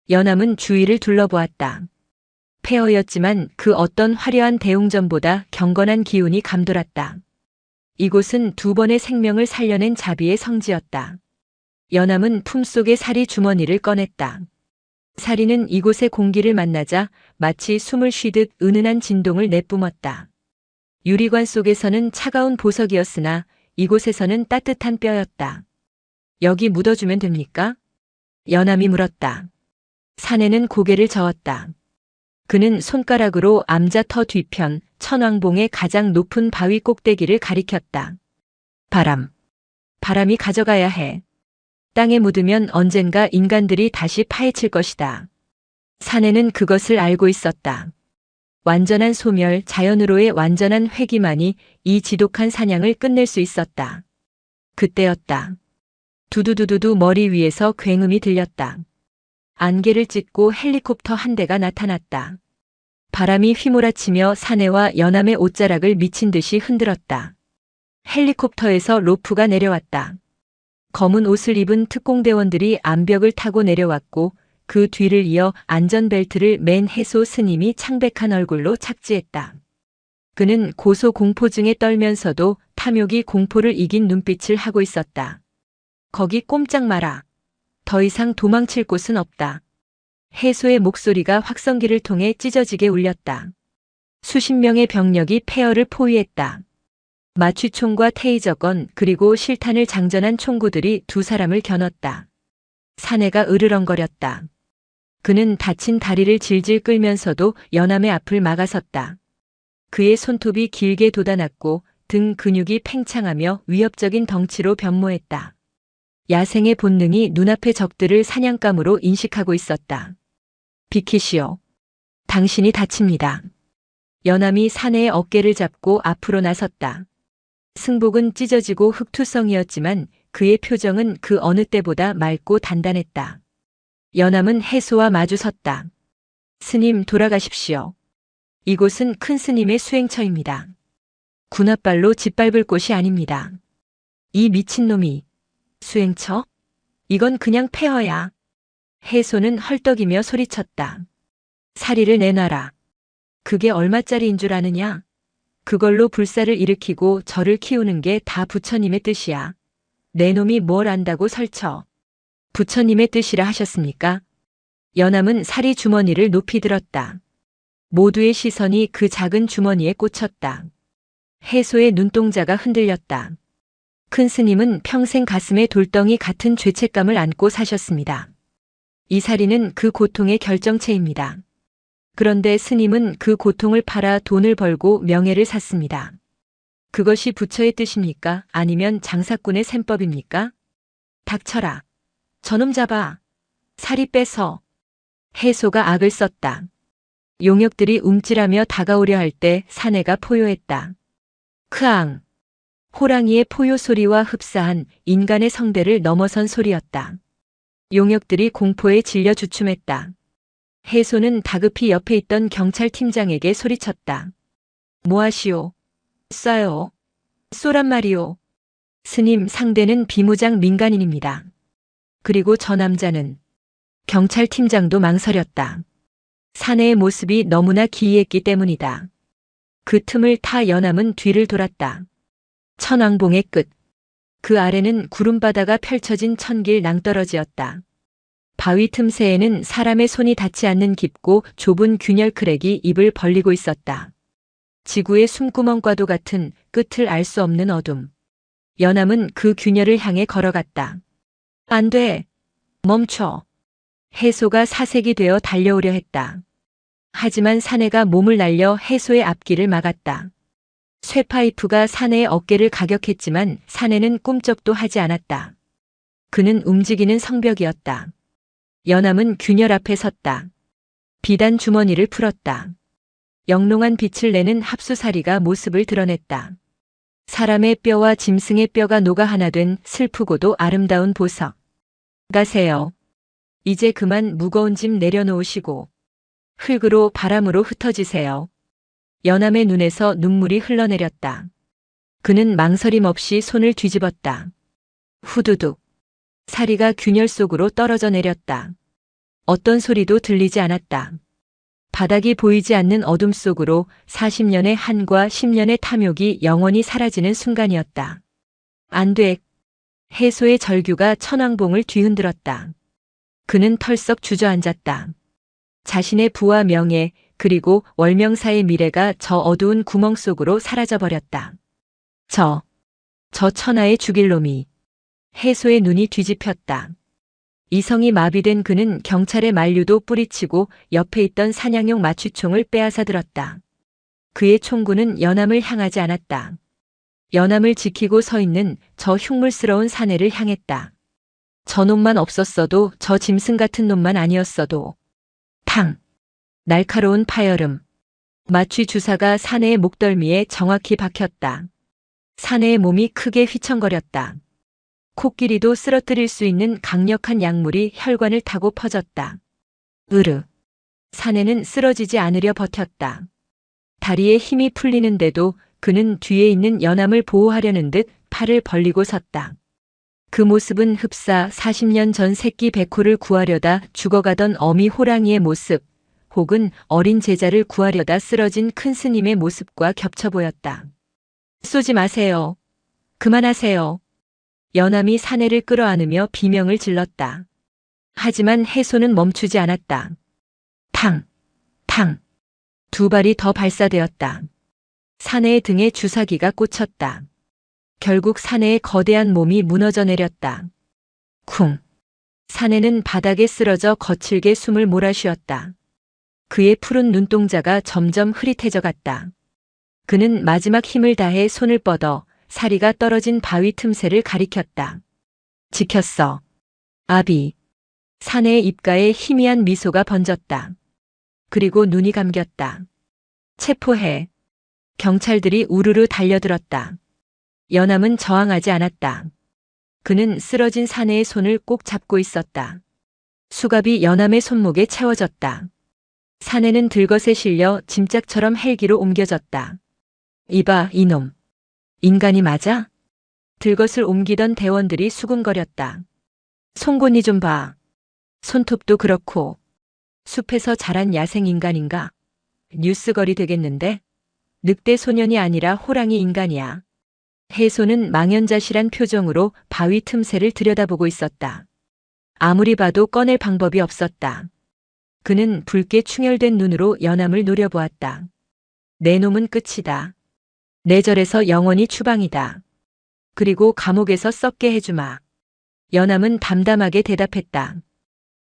연암은 주위를 둘러보았다. 폐허였지만 그 어떤 화려한 대웅전보다 경건한 기운이 감돌았다. 이곳은 2번의 생명을 살려낸 자비의 성지였다. 연암은 품속의 사리 주머니를 꺼냈다. 사리는 이곳의 공기를 만나자 마치 숨을 쉬듯 은은한 진동을 내뿜었다. 유리관 속에서는 차가운 보석이었으나 이곳에서는 따뜻한 뼈였다. 여기 묻어주면 됩니까? 연암이 물었다. 사내는 고개를 저었다. 그는 손가락으로 암자터 뒤편 천왕봉의 가장 높은 바위 꼭대기를 가리켰다. 바람이 가져가야 해. 땅에 묻으면 언젠가 인간들이 다시 파헤칠 것이다. 사내는 그것을 알고 있었다. 완전한 소멸, 자연으로의 완전한 회귀만이 이 지독한 사냥을 끝낼 수 있었다. 그때였다. 두두두두두 머리 위에서 굉음이 들렸다. 안개를 찢고 헬리콥터 한 대가 나타났다. 바람이 휘몰아치며 사내와 연암의 옷자락을 미친 듯이 흔들었다. 헬리콥터에서 로프가 내려왔다. 검은 옷을 입은 특공대원들이 암벽을 타고 내려왔고 그 뒤를 이어 안전벨트를 맨 해소 스님이 창백한 얼굴로 착지했다. 그는 고소공포증에 떨면서도 탐욕이 공포를 이긴 눈빛을 하고 있었다. 거기 꼼짝 마라. 더 이상 도망칠 곳은 없다. 해소의 목소리가 확성기를 통해 찢어지게 울렸다. 수십 명의 병력이 폐허를 포위했다. 마취총과 테이저건 그리고 실탄을 장전한 총구들이 두 사람을 겨눴다. 사내가 으르렁거렸다. 그는 다친 다리를 질질 끌면서도 연암의 앞을 막아섰다. 그의 손톱이 길게 돋아났고 등 근육이 팽창하며 위협적인 덩치로 변모했다. 야생의 본능이 눈앞의 적들을 사냥감으로 인식하고 있었다. 비키시오. 당신이 다칩니다. 연암이 사내의 어깨를 잡고 앞으로 나섰다. 승복은 찢어지고 흑투성이었지만 그의 표정은 그 어느 때보다 맑고 단단했다. 연암은 해소와 마주 섰다. 스님 돌아가십시오. 이곳은 큰 스님의 수행처입니다. 군홧발로 짓밟을 곳이 아닙니다. 이 미친놈이 수행처? 이건 그냥 폐허야. 해소는 헐떡이며 소리쳤다. 사리를 내놔라. 그게 얼마짜리인 줄 아느냐? 그걸로 불사를 일으키고 저를 키우는 게 다 부처님의 뜻이야. 내 놈이 뭘 안다고 설쳐. 부처님의 뜻이라 하셨습니까? 연암은 사리 주머니를 높이 들었다. 모두의 시선이 그 작은 주머니에 꽂혔다. 해소의 눈동자가 흔들렸다. 큰 스님은 평생 가슴에 돌덩이 같은 죄책감을 안고 사셨습니다. 이 사리는 그 고통의 결정체입니다. 그런데 스님은 그 고통을 팔아 돈을 벌고 명예를 샀습니다. 그것이 부처의 뜻입니까? 아니면 장사꾼의 셈법입니까? 닥쳐라. 저놈 잡아. 사리 뺏어. 해소가 악을 썼다. 용역들이 움찔하며 다가오려 할 때 사내가 포효했다. 크앙. 호랑이의 포효 소리와 흡사한 인간의 성대를 넘어선 소리였다. 용역들이 공포에 질려 주춤했다. 해소는 다급히 옆에 있던 경찰팀장에게 소리쳤다. 뭐하시오? 쏴요. 쏘란 말이오. 스님 상대는 비무장 민간인입니다. 그리고 저 남자는 경찰팀장도 망설였다. 사내의 모습이 너무나 기이했기 때문이다. 그 틈을 타 연암은 뒤를 돌았다. 천왕봉의 끝. 그 아래는 구름바다가 펼쳐진 천길 낭떠러지였다. 바위 틈새에는 사람의 손이 닿지 않는 깊고 좁은 균열 크랙이 입을 벌리고 있었다. 지구의 숨구멍과도 같은 끝을 알 수 없는 어둠. 연암은 그 균열을 향해 걸어갔다. 안 돼. 멈춰. 해소가 사색이 되어 달려오려 했다. 하지만 사내가 몸을 날려 해소의 앞길을 막았다. 쇠파이프가 사내의 어깨를 가격했지만 사내는 꿈쩍도 하지 않았다. 그는 움직이는 성벽이었다. 연암은 균열 앞에 섰다. 비단 주머니를 풀었다. 영롱한 빛을 내는 합수사리가 모습을 드러냈다. 사람의 뼈와 짐승의 뼈가 녹아 하나 된 슬프고도 아름다운 보석. 가세요. 이제 그만 무거운 짐 내려놓으시고 흙으로 바람으로 흩어지세요. 연암의 눈에서 눈물이 흘러내렸다. 그는 망설임 없이 손을 뒤집었다. 후두둑. 사리가 균열 속으로 떨어져 내렸다. 어떤 소리도 들리지 않았다. 바닥이 보이지 않는 어둠 속으로 40년의 한과 10년의 탐욕이 영원히 사라지는 순간이었다. 안 돼. 해소의 절규가 천왕봉을 뒤흔들었다. 그는 털썩 주저앉았다. 자신의 부와 명예 그리고 월명사의 미래가 저 어두운 구멍 속으로 사라져버렸다. 저 천하의 죽일 놈이. 해소의 눈이 뒤집혔다. 이성이 마비된 그는 경찰의 만류도 뿌리치고 옆에 있던 사냥용 마취총을 빼앗아 들었다. 그의 총구는 연암을 향하지 않았다. 연암을 지키고 서 있는 저 흉물스러운 사내를 향했다. 저 놈만 없었어도, 저 짐승 같은 놈만 아니었어도. 탕! 날카로운 파열음. 마취 주사가 사내의 목덜미에 정확히 박혔다. 사내의 몸이 크게 휘청거렸다. 코끼리도 쓰러뜨릴 수 있는 강력한 약물이 혈관을 타고 퍼졌다. 으르. 사내는 쓰러지지 않으려 버텼다. 다리에 힘이 풀리는데도 그는 뒤에 있는 연암을 보호하려는 듯 팔을 벌리고 섰다. 그 모습은 흡사 40년 전 새끼 백호를 구하려다 죽어가던 어미 호랑이의 모습, 혹은 어린 제자를 구하려다 쓰러진 큰 스님의 모습과 겹쳐 보였다. 쏘지 마세요. 그만하세요. 연암이 사내를 끌어안으며 비명을 질렀다. 하지만 해소는 멈추지 않았다. 탕, 탕. 두 발이 더 발사되었다. 사내의 등에 주사기가 꽂혔다. 결국 사내의 거대한 몸이 무너져 내렸다. 쿵. 사내는 바닥에 쓰러져 거칠게 숨을 몰아쉬었다. 그의 푸른 눈동자가 점점 흐릿해져 갔다. 그는 마지막 힘을 다해 손을 뻗어 사리가 떨어진 바위 틈새를 가리켰다. 지켰어. 아비. 사내의 입가에 희미한 미소가 번졌다. 그리고 눈이 감겼다. 체포해. 경찰들이 우르르 달려들었다. 연암은 저항하지 않았다. 그는 쓰러진 사내의 손을 꼭 잡고 있었다. 수갑이 연암의 손목에 채워졌다. 사내는 들것에 실려 짐짝처럼 헬기로 옮겨졌다. 이봐, 이놈. 인간이 맞아? 들것을 옮기던 대원들이 수군거렸다. 송곳니 좀 봐. 손톱도 그렇고. 숲에서 자란 야생 인간인가? 뉴스거리 되겠는데? 늑대 소년이 아니라 호랑이 인간이야. 해소는 망연자실한 표정으로 바위 틈새를 들여다보고 있었다. 아무리 봐도 꺼낼 방법이 없었다. 그는 붉게 충혈된 눈으로 연암을 노려보았다. 내 놈은 끝이다. 내 절에서 영원히 추방이다. 그리고 감옥에서 썩게 해주마. 연암은 담담하게 대답했다.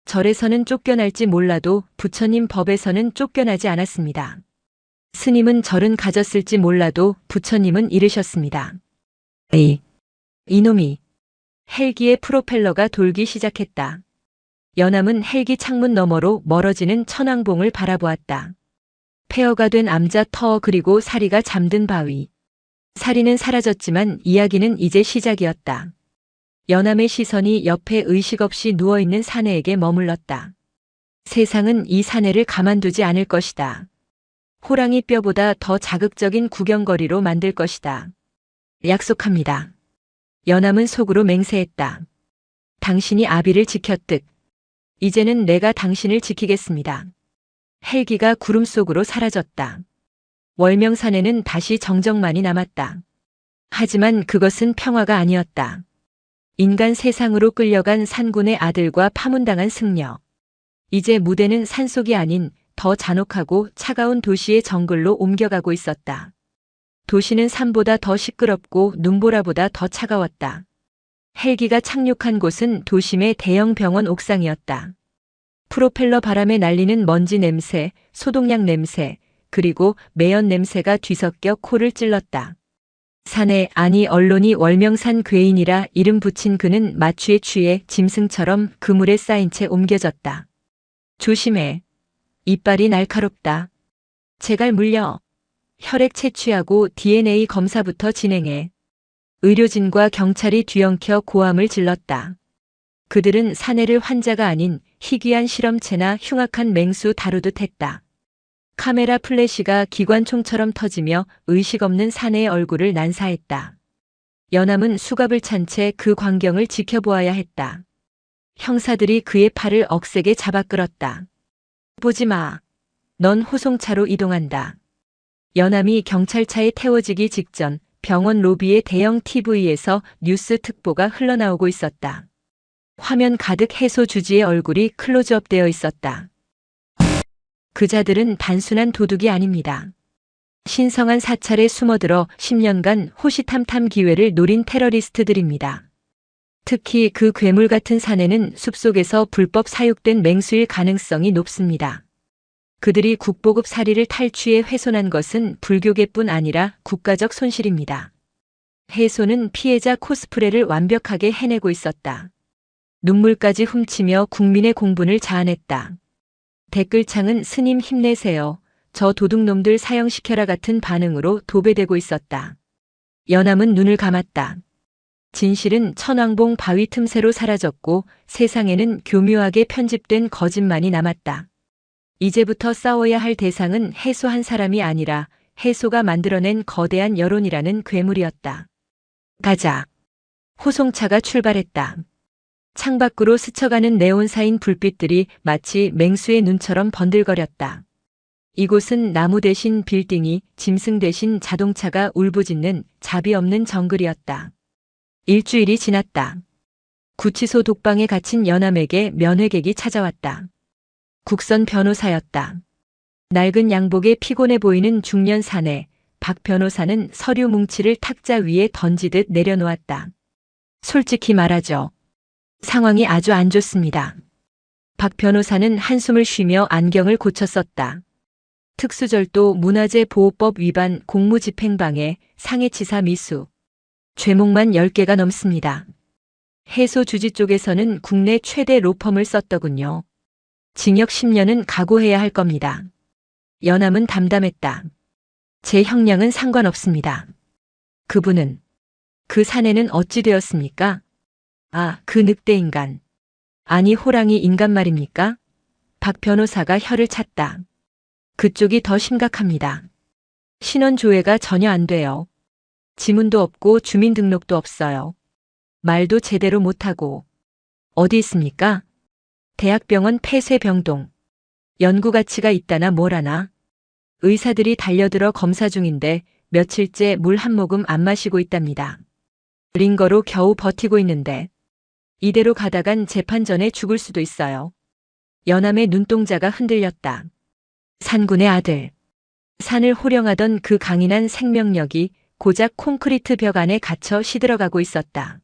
절에서는 쫓겨날지 몰라도 부처님 법에서는 쫓겨나지 않았습니다. 스님은 절은 가졌을지 몰라도 부처님은 잃으셨습니다. 이놈이. 헬기의 프로펠러가 돌기 시작했다. 연암은 헬기 창문 너머로 멀어지는 천왕봉을 바라보았다. 폐허가 된 암자 터 그리고 사리가 잠든 바위. 사리는 사라졌지만 이야기는 이제 시작이었다. 연암의 시선이 옆에 의식 없이 누워있는 사내에게 머물렀다. 세상은 이 사내를 가만두지 않을 것이다. 호랑이 뼈보다 더 자극적인 구경거리로 만들 것이다. 약속합니다. 연암은 속으로 맹세했다. 당신이 아비를 지켰듯 이제는 내가 당신을 지키겠습니다. 헬기가 구름 속으로 사라졌다. 월명산에는 다시 정적만이 남았다. 하지만 그것은 평화가 아니었다. 인간 세상으로 끌려간 산군의 아들과 파문당한 승려. 이제 무대는 산속이 아닌 더 잔혹하고 차가운 도시의 정글로 옮겨가고 있었다. 도시는 산보다 더 시끄럽고 눈보라보다 더 차가웠다. 헬기가 착륙한 곳은 도심의 대형 병원 옥상이었다. 프로펠러 바람에 날리는 먼지 냄새, 소독약 냄새, 그리고 매연 냄새가 뒤섞여 코를 찔렀다. 사내, 아니 언론이 월명산 괴인이라 이름 붙인 그는 마취에 취해 짐승처럼 그물에 쌓인 채 옮겨졌다. 조심해. 이빨이 날카롭다. 제갈 물려. 혈액 채취하고 DNA 검사부터 진행해. 의료진과 경찰이 뒤엉켜 고함을 질렀다. 그들은 사내를 환자가 아닌 희귀한 실험체나 흉악한 맹수 다루듯 했다. 카메라 플래시가 기관총처럼 터지며 의식 없는 사내의 얼굴을 난사했다. 연암은 수갑을 찬 채 그 광경을 지켜보아야 했다. 형사들이 그의 팔을 억세게 잡아 끌었다. 보지 마. 넌 호송차로 이동한다. 연암이 경찰차에 태워지기 직전 병원 로비의 대형 TV에서 뉴스 특보가 흘러나오고 있었다. 화면 가득 해소 주지의 얼굴이 클로즈업 되어 있었다. 그자들은 단순한 도둑이 아닙니다. 신성한 사찰에 숨어들어 10년간 호시탐탐 기회를 노린 테러리스트들입니다. 특히 그 괴물 같은 사내는 숲속에서 불법 사육된 맹수일 가능성이 높습니다. 그들이 국보급 사리를 탈취해 훼손한 것은 불교계뿐 아니라 국가적 손실입니다. 해소는 피해자 코스프레를 완벽하게 해내고 있었다. 눈물까지 훔치며 국민의 공분을 자아냈다. 댓글창은 스님 힘내세요. 저 도둑놈들 사형시켜라 같은 반응으로 도배되고 있었다. 연암은 눈을 감았다. 진실은 천왕봉 바위 틈새로 사라졌고 세상에는 교묘하게 편집된 거짓만이 남았다. 이제부터 싸워야 할 대상은 해소 한 사람이 아니라 해소가 만들어낸 거대한 여론이라는 괴물이었다. 가자. 호송차가 출발했다. 창밖으로 스쳐가는 네온사인 불빛들이 마치 맹수의 눈처럼 번들거렸다. 이곳은 나무 대신 빌딩이, 짐승 대신 자동차가 울부짖는 자비 없는 정글이었다. 일주일이 지났다. 구치소 독방에 갇힌 연암에게 면회객이 찾아왔다. 국선 변호사였다. 낡은 양복에 피곤해 보이는 중년 사내, 박 변호사는 서류 뭉치를 탁자 위에 던지듯 내려놓았다. 솔직히 말하죠. 상황이 아주 안 좋습니다. 박 변호사는 한숨을 쉬며 안경을 고쳐 썼다. 특수절도 문화재보호법 위반 공무집행방해 상해치사 미수. 죄목만 10개가 넘습니다. 해소주지 쪽에서는 국내 최대 로펌을 썼더군요. 징역 10년은 각오해야 할 겁니다. 연암은 담담했다. 제 형량은 상관없습니다. 그분은, 그 사내는 어찌 되었습니까? 아, 그 늑대 인간. 아니 호랑이 인간 말입니까? 박 변호사가 혀를 찼다. 그쪽이 더 심각합니다. 신원조회가 전혀 안 돼요. 지문도 없고 주민등록도 없어요. 말도 제대로 못하고. 어디 있습니까? 대학병원 폐쇄병동. 연구가치가 있다나 뭐라나. 의사들이 달려들어 검사 중인데 며칠째 물 한 모금 안 마시고 있답니다. 링거로 겨우 버티고 있는데 이대로 가다간 재판 전에 죽을 수도 있어요. 연암의 눈동자가 흔들렸다. 산군의 아들. 산을 호령하던 그 강인한 생명력이 고작 콘크리트 벽 안에 갇혀 시들어가고 있었다.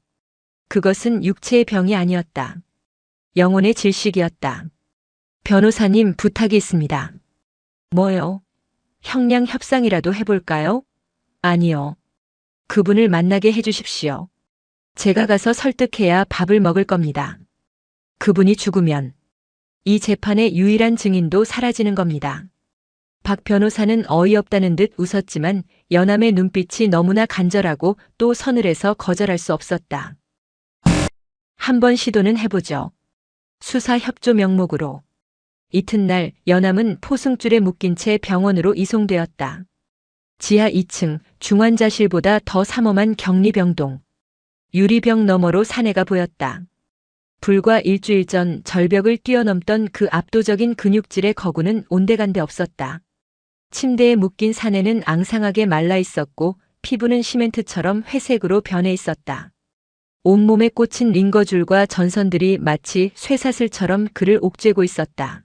그것은 육체의 병이 아니었다. 영혼의 질식이었다. 변호사님 부탁이 있습니다. 뭐요? 형량 협상이라도 해볼까요? 아니요. 그분을 만나게 해주십시오. 제가 가서 설득해야 밥을 먹을 겁니다. 그분이 죽으면 이 재판의 유일한 증인도 사라지는 겁니다. 박 변호사는 어이없다는 듯 웃었지만 연암의 눈빛이 너무나 간절하고 또 서늘해서 거절할 수 없었다. 한번 시도는 해보죠. 수사 협조 명목으로. 이튿날 연암은 포승줄에 묶인 채 병원으로 이송되었다. 지하 2층 중환자실보다 더 삼엄한 격리병동. 유리병 너머로 사내가 보였다. 불과 일주일 전 절벽을 뛰어넘던 그 압도적인 근육질의 거구는 온데간데 없었다. 침대에 묶인 사내는 앙상하게 말라 있었고 피부는 시멘트처럼 회색으로 변해 있었다. 온몸에 꽂힌 링거줄과 전선들이 마치 쇠사슬처럼 그를 옥죄고 있었다.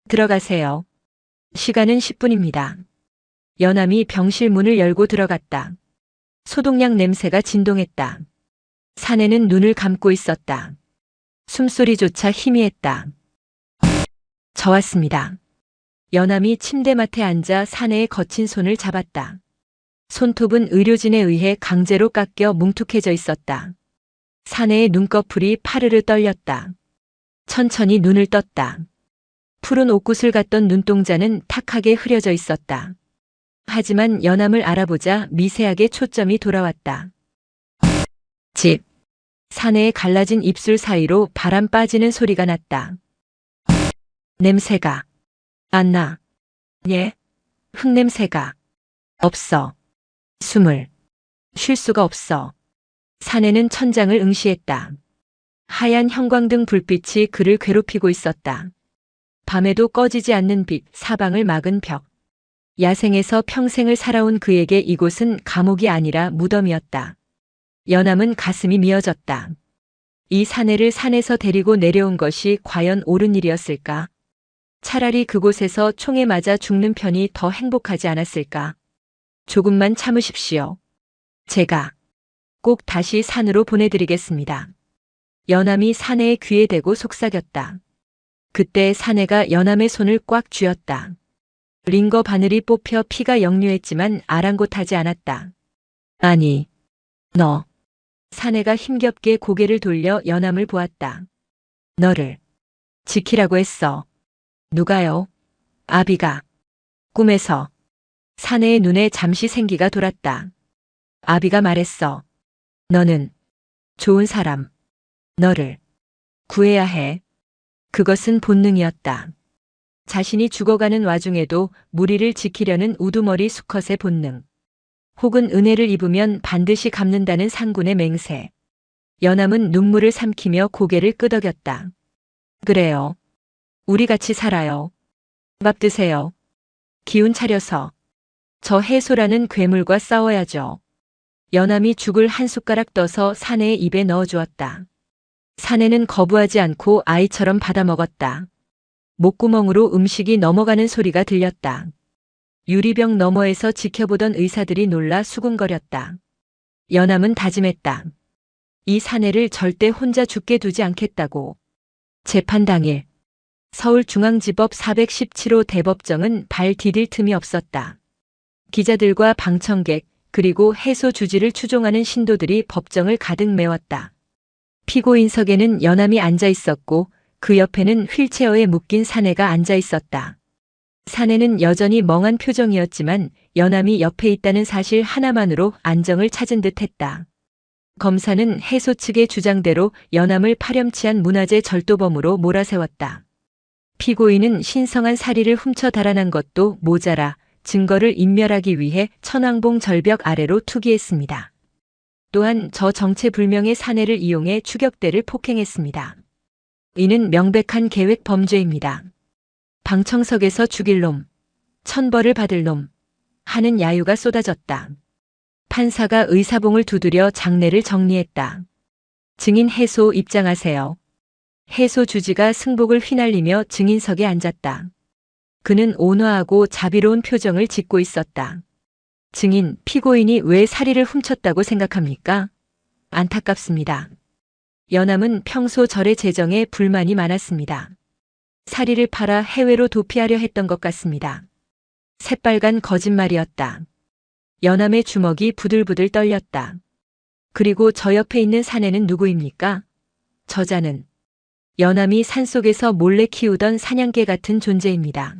들어가세요. 시간은 10분입니다. 연암이 병실 문을 열고 들어갔다. 소독약 냄새가 진동했다. 사내는 눈을 감고 있었다. 숨소리조차 희미했다. 저 왔습니다. 연암이 침대맡에 앉아 사내의 거친 손을 잡았다. 손톱은 의료진에 의해 강제로 깎여 뭉툭해져 있었다. 사내의 눈꺼풀이 파르르 떨렸다. 천천히 눈을 떴다. 푸른 옥구슬 같던 눈동자는 탁하게 흐려져 있었다. 하지만 연암을 알아보자 미세하게 초점이 돌아왔다. 집. 사내의 갈라진 입술 사이로 바람 빠지는 소리가 났다. 냄새가 안 나. 예? 흙냄새가 없어. 숨을 쉴 수가 없어. 사내는 천장을 응시했다. 하얀 형광등 불빛이 그를 괴롭히고 있었다. 밤에도 꺼지지 않는 빛, 사방을 막은 벽. 야생에서 평생을 살아온 그에게 이곳은 감옥이 아니라 무덤이었다. 연암은 가슴이 미어졌다. 이 사내를 산에서 데리고 내려온 것이 과연 옳은 일이었을까? 차라리 그곳에서 총에 맞아 죽는 편이 더 행복하지 않았을까? 조금만 참으십시오. 제가 꼭 다시 산으로 보내드리겠습니다. 연암이 사내의 귀에 대고 속삭였다. 그때 사내가 연암의 손을 꽉 쥐었다. 링거 바늘이 뽑혀 피가 역류했지만 아랑곳하지 않았다. 아니, 너. 사내가 힘겹게 고개를 돌려 연암을 보았다. 너를 지키라고 했어. 누가요? 아비가. 꿈에서. 사내의 눈에 잠시 생기가 돌았다. 아비가 말했어. 너는 좋은 사람. 너를 구해야 해. 그것은 본능이었다. 자신이 죽어가는 와중에도 무리를 지키려는 우두머리 수컷의 본능. 혹은 은혜를 입으면 반드시 갚는다는 상군의 맹세. 연암은 눈물을 삼키며 고개를 끄덕였다. 그래요. 우리 같이 살아요. 밥 드세요. 기운 차려서. 저 해소라는 괴물과 싸워야죠. 연암이 죽을 한 숟가락 떠서 사내의 입에 넣어주었다. 사내는 거부하지 않고 아이처럼 받아먹었다. 목구멍으로 음식이 넘어가는 소리가 들렸다. 유리병 너머에서 지켜보던 의사들이 놀라 수군거렸다. 연암은 다짐했다. 이 사내를 절대 혼자 죽게 두지 않겠다고. 재판 당일 서울중앙지법 417호 대법정은 발 디딜 틈이 없었다. 기자들과 방청객 그리고 해소 주지를 추종하는 신도들이 법정을 가득 메웠다. 피고인석에는 연암이 앉아 있었고 그 옆에는 휠체어에 묶인 사내가 앉아 있었다. 사내는 여전히 멍한 표정이었지만 연암이 옆에 있다는 사실 하나만으로 안정을 찾은 듯했다. 검사는 해소 측의 주장대로 연암을 파렴치한 문화재 절도범으로 몰아세웠다. 피고인은 신성한 사리를 훔쳐 달아난 것도 모자라 증거를 인멸하기 위해 천왕봉 절벽 아래로 투기했습니다. 또한 저 정체불명의 사내를 이용해 추격대를 폭행했습니다. 이는 명백한 계획 범죄입니다. 방청석에서 죽일 놈, 천벌을 받을 놈 하는 야유가 쏟아졌다. 판사가 의사봉을 두드려 장례를 정리했다. 증인 해소 입장하세요. 해소 주지가 승복을 휘날리며 증인석에 앉았다. 그는 온화하고 자비로운 표정을 짓고 있었다. 증인, 피고인이 왜 사리를 훔쳤다고 생각합니까? 안타깝습니다. 연암은 평소 절의 재정에 불만이 많았습니다. 사리를 팔아 해외로 도피하려 했던 것 같습니다. 새빨간 거짓말이었다. 연암의 주먹이 부들부들 떨렸다. 그리고 저 옆에 있는 사내는 누구입니까? 저자는 연암이 산속에서 몰래 키우던 사냥개 같은 존재입니다.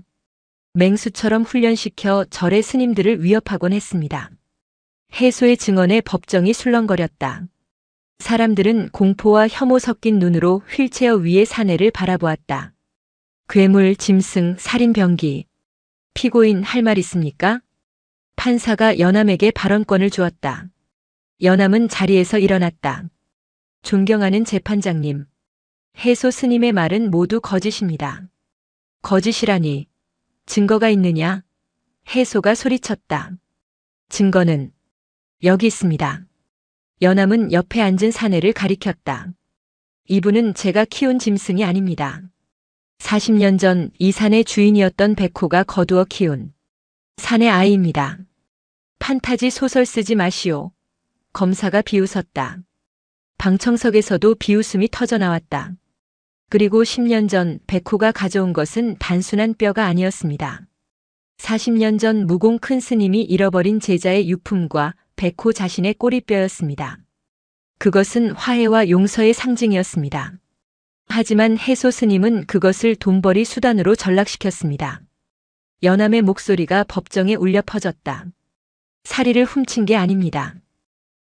맹수처럼 훈련시켜 절의 스님들을 위협하곤 했습니다. 해소의 증언에 법정이 술렁거렸다. 사람들은 공포와 혐오 섞인 눈으로 휠체어 위의 사내를 바라보았다. 괴물, 짐승, 살인병기. 피고인 할 말 있습니까? 판사가 연암에게 발언권을 주었다. 연암은 자리에서 일어났다. 존경하는 재판장님. 해소 스님의 말은 모두 거짓입니다. 거짓이라니. 증거가 있느냐? 해소가 소리쳤다. 증거는 여기 있습니다. 연암은 옆에 앉은 사내를 가리켰다. 이분은 제가 키운 짐승이 아닙니다. 40년 전 이 산의 주인이었던 백호가 거두어 키운 산의 아이입니다. 판타지 소설 쓰지 마시오. 검사가 비웃었다. 방청석에서도 비웃음이 터져나왔다. 그리고 10년 전 백호가 가져온 것은 단순한 뼈가 아니었습니다. 40년 전 무공 큰 스님이 잃어버린 제자의 유품과 백호 자신의 꼬리뼈였습니다. 그것은 화해와 용서의 상징이었습니다. 하지만 해소 스님은 그것을 돈벌이 수단으로 전락시켰습니다. 연암의 목소리가 법정에 울려 퍼졌다. 사리를 훔친 게 아닙니다.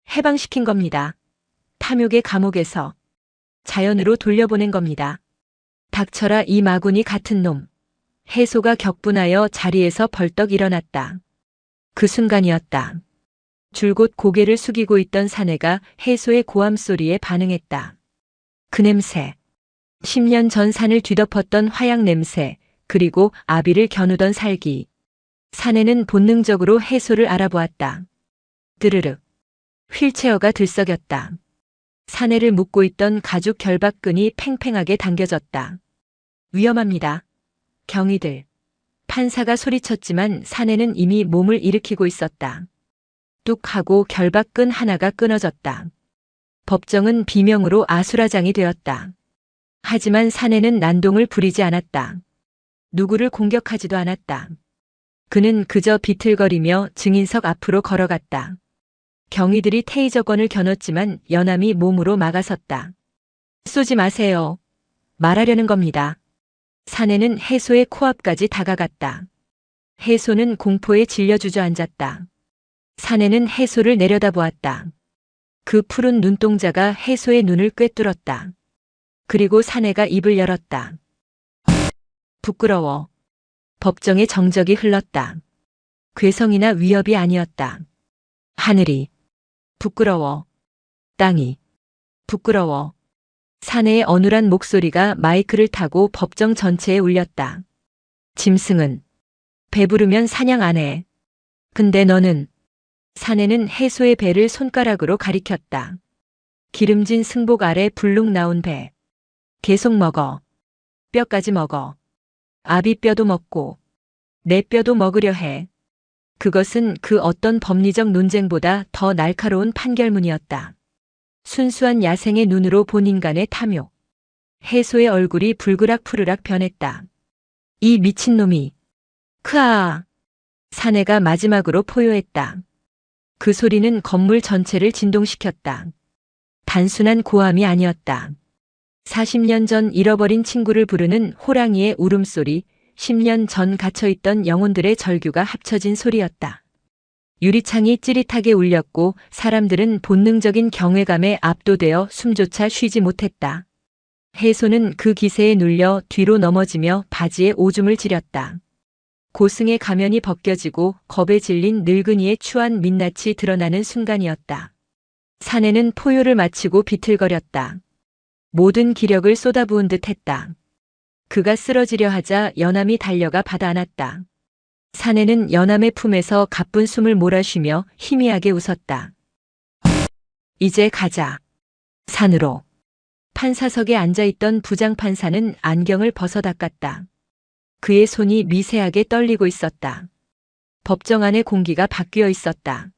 해방시킨 겁니다. 탐욕의 감옥에서 자연으로 돌려보낸 겁니다. 닥쳐라 이 마구니 같은 놈. 해소가 격분하여 자리에서 벌떡 일어났다. 그 순간이었다. 줄곧 고개를 숙이고 있던 사내가 해소의 고함 소리에 반응했다. 그 냄새. 10년 전 산을 뒤덮었던 화약 냄새, 그리고 아비를 겨누던 살기. 사내는 본능적으로 해소를 알아보았다. 드르륵. 휠체어가 들썩였다. 사내를 묶고 있던 가죽 결박끈이 팽팽하게 당겨졌다. 위험합니다. 경위들. 판사가 소리쳤지만 사내는 이미 몸을 일으키고 있었다. 뚝 하고 결박끈 하나가 끊어졌다. 법정은 비명으로 아수라장이 되었다. 하지만 사내는 난동을 부리지 않았다. 누구를 공격하지도 않았다. 그는 그저 비틀거리며 증인석 앞으로 걸어갔다. 경위들이 테이저건을 겨눴지만 연암이 몸으로 막아섰다. 쏘지 마세요. 말하려는 겁니다. 사내는 해소의 코앞까지 다가갔다. 해소는 공포에 질려 주저앉았다. 사내는 해소를 내려다보았다. 그 푸른 눈동자가 해소의 눈을 꿰뚫었다. 그리고 사내가 입을 열었다. 부끄러워. 법정의 정적이 흘렀다. 괴성이나 위협이 아니었다. 하늘이. 부끄러워. 땅이. 부끄러워. 사내의 어눌한 목소리가 마이크를 타고 법정 전체에 울렸다. 짐승은 배부르면 사냥 안 해. 근데 너는. 사내는 해소의 배를 손가락으로 가리켰다. 기름진 승복 아래 불룩 나온 배. 계속 먹어. 뼈까지 먹어. 아비뼈도 먹고 내 뼈도 먹으려 해. 그것은 그 어떤 법리적 논쟁보다 더 날카로운 판결문이었다. 순수한 야생의 눈으로 본 인간의 탐욕. 해소의 얼굴이 불그락 푸르락 변했다. 이 미친놈이. 크아. 사내가 마지막으로 포효했다. 그 소리는 건물 전체를 진동시켰다. 단순한 고함이 아니었다. 40년 전 잃어버린 친구를 부르는 호랑이의 울음소리, 10년 전 갇혀있던 영혼들의 절규가 합쳐진 소리였다. 유리창이 찌릿하게 울렸고 사람들은 본능적인 경외감에 압도되어 숨조차 쉬지 못했다. 해소는 그 기세에 눌려 뒤로 넘어지며 바지에 오줌을 지렸다. 고승의 가면이 벗겨지고 겁에 질린 늙은이의 추한 민낯이 드러나는 순간이었다. 사내는 포효를 마치고 비틀거렸다. 모든 기력을 쏟아부은 듯 했다. 그가 쓰러지려 하자 연암이 달려가 받아 안았다. 사내는 연암의 품에서 가쁜 숨을 몰아쉬며 희미하게 웃었다. 이제 가자. 산으로. 판사석에 앉아있던 부장판사는 안경을 벗어 닦았다. 그의 손이 미세하게 떨리고 있었다. 법정 안의 공기가 바뀌어 있었다.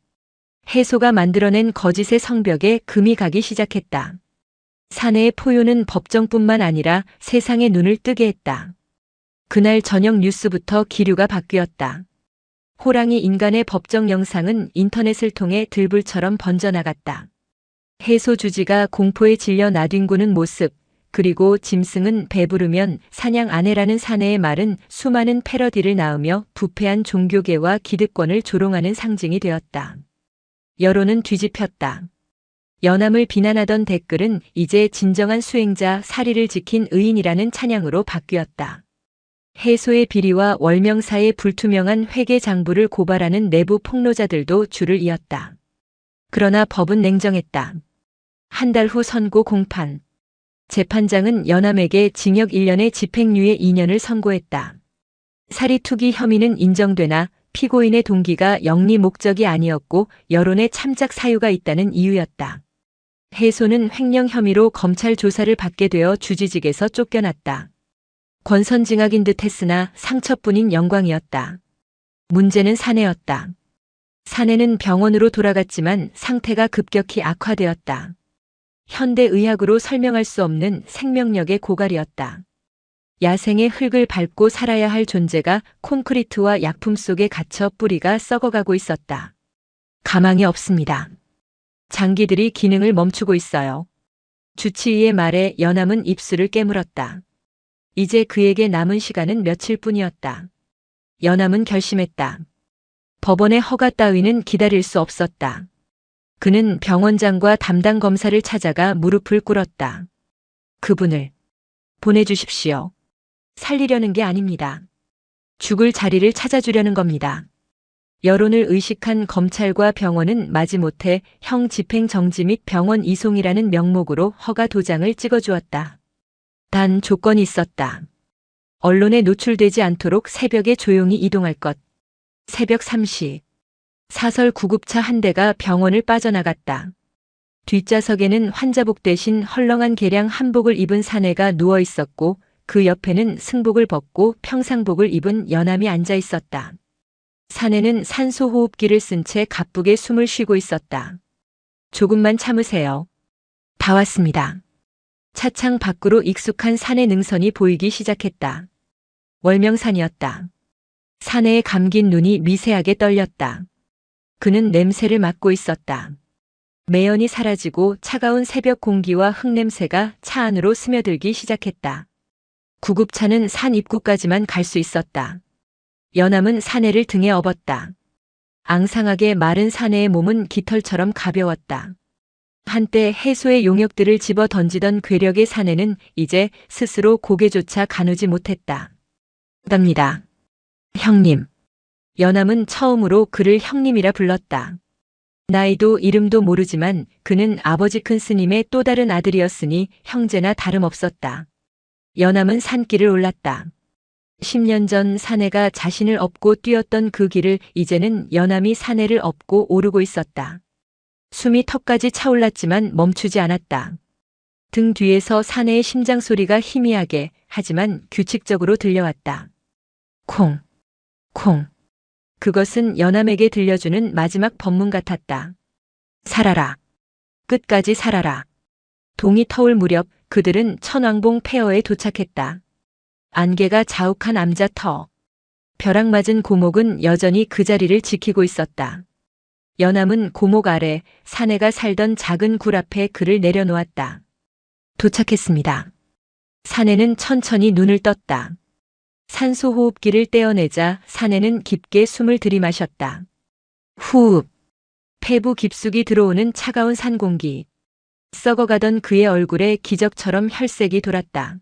해소가 만들어낸 거짓의 성벽에 금이 가기 시작했다. 사내의 포효는 법정뿐만 아니라 세상의 눈을 뜨게 했다. 그날 저녁 뉴스부터 기류가 바뀌었다. 호랑이 인간의 법정 영상은 인터넷을 통해 들불처럼 번져나갔다. 해소 주지가 공포에 질려 나뒹구는 모습, 그리고 짐승은 배부르면 사냥 안 해라는 사내의 말은 수많은 패러디를 낳으며 부패한 종교계와 기득권을 조롱하는 상징이 되었다. 여론은 뒤집혔다. 연암을 비난하던 댓글은 이제 진정한 수행자 사리를 지킨 의인이라는 찬양으로 바뀌었다. 해소의 비리와 월명사의 불투명한 회계 장부를 고발하는 내부 폭로자들도 줄을 이었다. 그러나 법은 냉정했다. 한 달 후 선고 공판. 재판장은 연암에게 징역 1년의 집행유예 2년을 선고했다. 사리 투기 혐의는 인정되나 피고인의 동기가 영리 목적이 아니었고 여론의 참작 사유가 있다는 이유였다. 해소는 횡령 혐의로 검찰 조사를 받게 되어 주지직에서 쫓겨났다. 권선징악인 듯 했으나 상처뿐인 영광이었다. 문제는 사내였다. 사내는 병원으로 돌아갔지만 상태가 급격히 악화되었다. 현대의학으로 설명할 수 없는 생명력의 고갈이었다. 야생의 흙을 밟고 살아야 할 존재가 콘크리트와 약품 속에 갇혀 뿌리가 썩어가고 있었다. 가망이 없습니다. 장기들이 기능을 멈추고 있어요. 주치의의 말에 연암은 입술을 깨물었다. 이제 그에게 남은 시간은 며칠뿐이었다. 연암은 결심했다. 법원의 허가 따위는 기다릴 수 없었다. 그는 병원장과 담당 검사를 찾아가 무릎을 꿇었다. 그분을 보내주십시오. 살리려는 게 아닙니다. 죽을 자리를 찾아주려는 겁니다. 여론을 의식한 검찰과 병원은 마지못해 형 집행 정지 및 병원 이송이라는 명목으로 허가 도장을 찍어주었다. 단 조건이 있었다. 언론에 노출되지 않도록 새벽에 조용히 이동할 것. 새벽 3시. 사설 구급차 한 대가 병원을 빠져나갔다. 뒷좌석에는 환자복 대신 헐렁한 개량 한복을 입은 사내가 누워 있었고 그 옆에는 승복을 벗고 평상복을 입은 연암이 앉아 있었다. 사내는 산소호흡기를 쓴 채 가쁘게 숨을 쉬고 있었다. 조금만 참으세요. 다 왔습니다. 차창 밖으로 익숙한 산의 능선이 보이기 시작했다. 월명산이었다. 사내의 감긴 눈이 미세하게 떨렸다. 그는 냄새를 맡고 있었다. 매연이 사라지고 차가운 새벽 공기와 흙냄새가 차 안으로 스며들기 시작했다. 구급차는 산 입구까지만 갈 수 있었다. 연암은 사내를 등에 업었다. 앙상하게 마른 사내의 몸은 깃털처럼 가벼웠다. 한때 해소의 용역들을 집어 던지던 괴력의 사내는 이제 스스로 고개조차 가누지 못했다. 답니다. 형님. 연암은 처음으로 그를 형님이라 불렀다. 나이도 이름도 모르지만 그는 아버지 큰 스님의 또 다른 아들이었으니 형제나 다름없었다. 연암은 산길을 올랐다. 10년 전 사내가 자신을 업고 뛰었던 그 길을 이제는 연암이 사내를 업고 오르고 있었다. 숨이 턱까지 차올랐지만 멈추지 않았다. 등 뒤에서 사내의 심장 소리가 희미하게 하지만 규칙적으로 들려왔다. 콩, 콩. 그것은 연암에게 들려주는 마지막 법문 같았다. 살아라. 끝까지 살아라. 동이 터올 무렵 그들은 천왕봉 폐허에 도착했다. 안개가 자욱한 암자터. 벼락 맞은 고목은 여전히 그 자리를 지키고 있었다. 연암은 고목 아래 사내가 살던 작은 굴 앞에 그를 내려놓았다. 도착했습니다. 사내는 천천히 눈을 떴다. 산소 호흡기를 떼어내자 사내는 깊게 숨을 들이마셨다. 후흡. 폐부 깊숙이 들어오는 차가운 산 공기. 썩어가던 그의 얼굴에 기적처럼 혈색이 돌았다.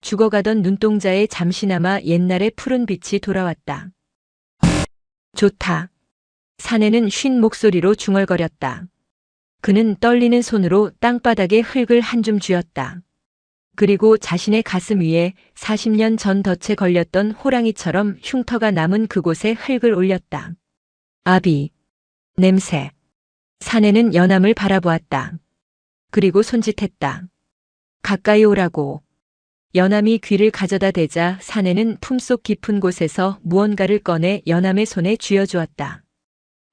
죽어가던 눈동자에 잠시나마 옛날의 푸른 빛이 돌아왔다. 좋다. 사내는 쉰 목소리로 중얼거렸다. 그는 떨리는 손으로 땅바닥에 흙을 한 줌 쥐었다. 그리고 자신의 가슴 위에 40년 전 덫에 걸렸던 호랑이처럼 흉터가 남은 그곳에 흙을 올렸다. 아비. 냄새. 사내는 연암을 바라보았다. 그리고 손짓했다. 가까이 오라고. 연암이 귀를 가져다 대자 사내는 품속 깊은 곳에서 무언가를 꺼내 연암의 손에 쥐어주었다.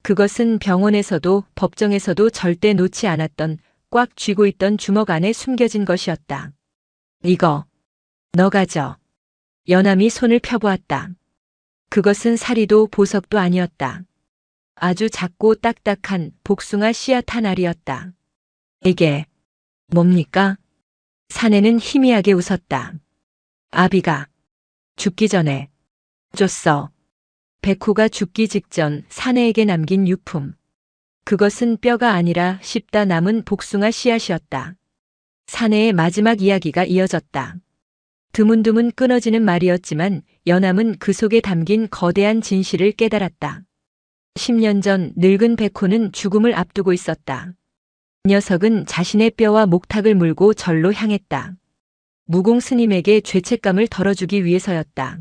그것은 병원에서도 법정에서도 절대 놓지 않았던 꽉 쥐고 있던 주먹 안에 숨겨진 것이었다. 이거. 너 가져. 연암이 손을 펴보았다. 그것은 사리도 보석도 아니었다. 아주 작고 딱딱한 복숭아 씨앗 한 알이었다. 이게 뭡니까? 사내는 희미하게 웃었다. 아비가 죽기 전에 줬어. 백호가 죽기 직전 사내에게 남긴 유품. 그것은 뼈가 아니라 씹다 남은 복숭아 씨앗이었다. 사내의 마지막 이야기가 이어졌다. 드문드문 끊어지는 말이었지만 연암은 그 속에 담긴 거대한 진실을 깨달았다. 10년 전 늙은 백호는 죽음을 앞두고 있었다. 녀석은 자신의 뼈와 목탁을 물고 절로 향했다. 무공 스님에게 죄책감을 덜어주기 위해서였다.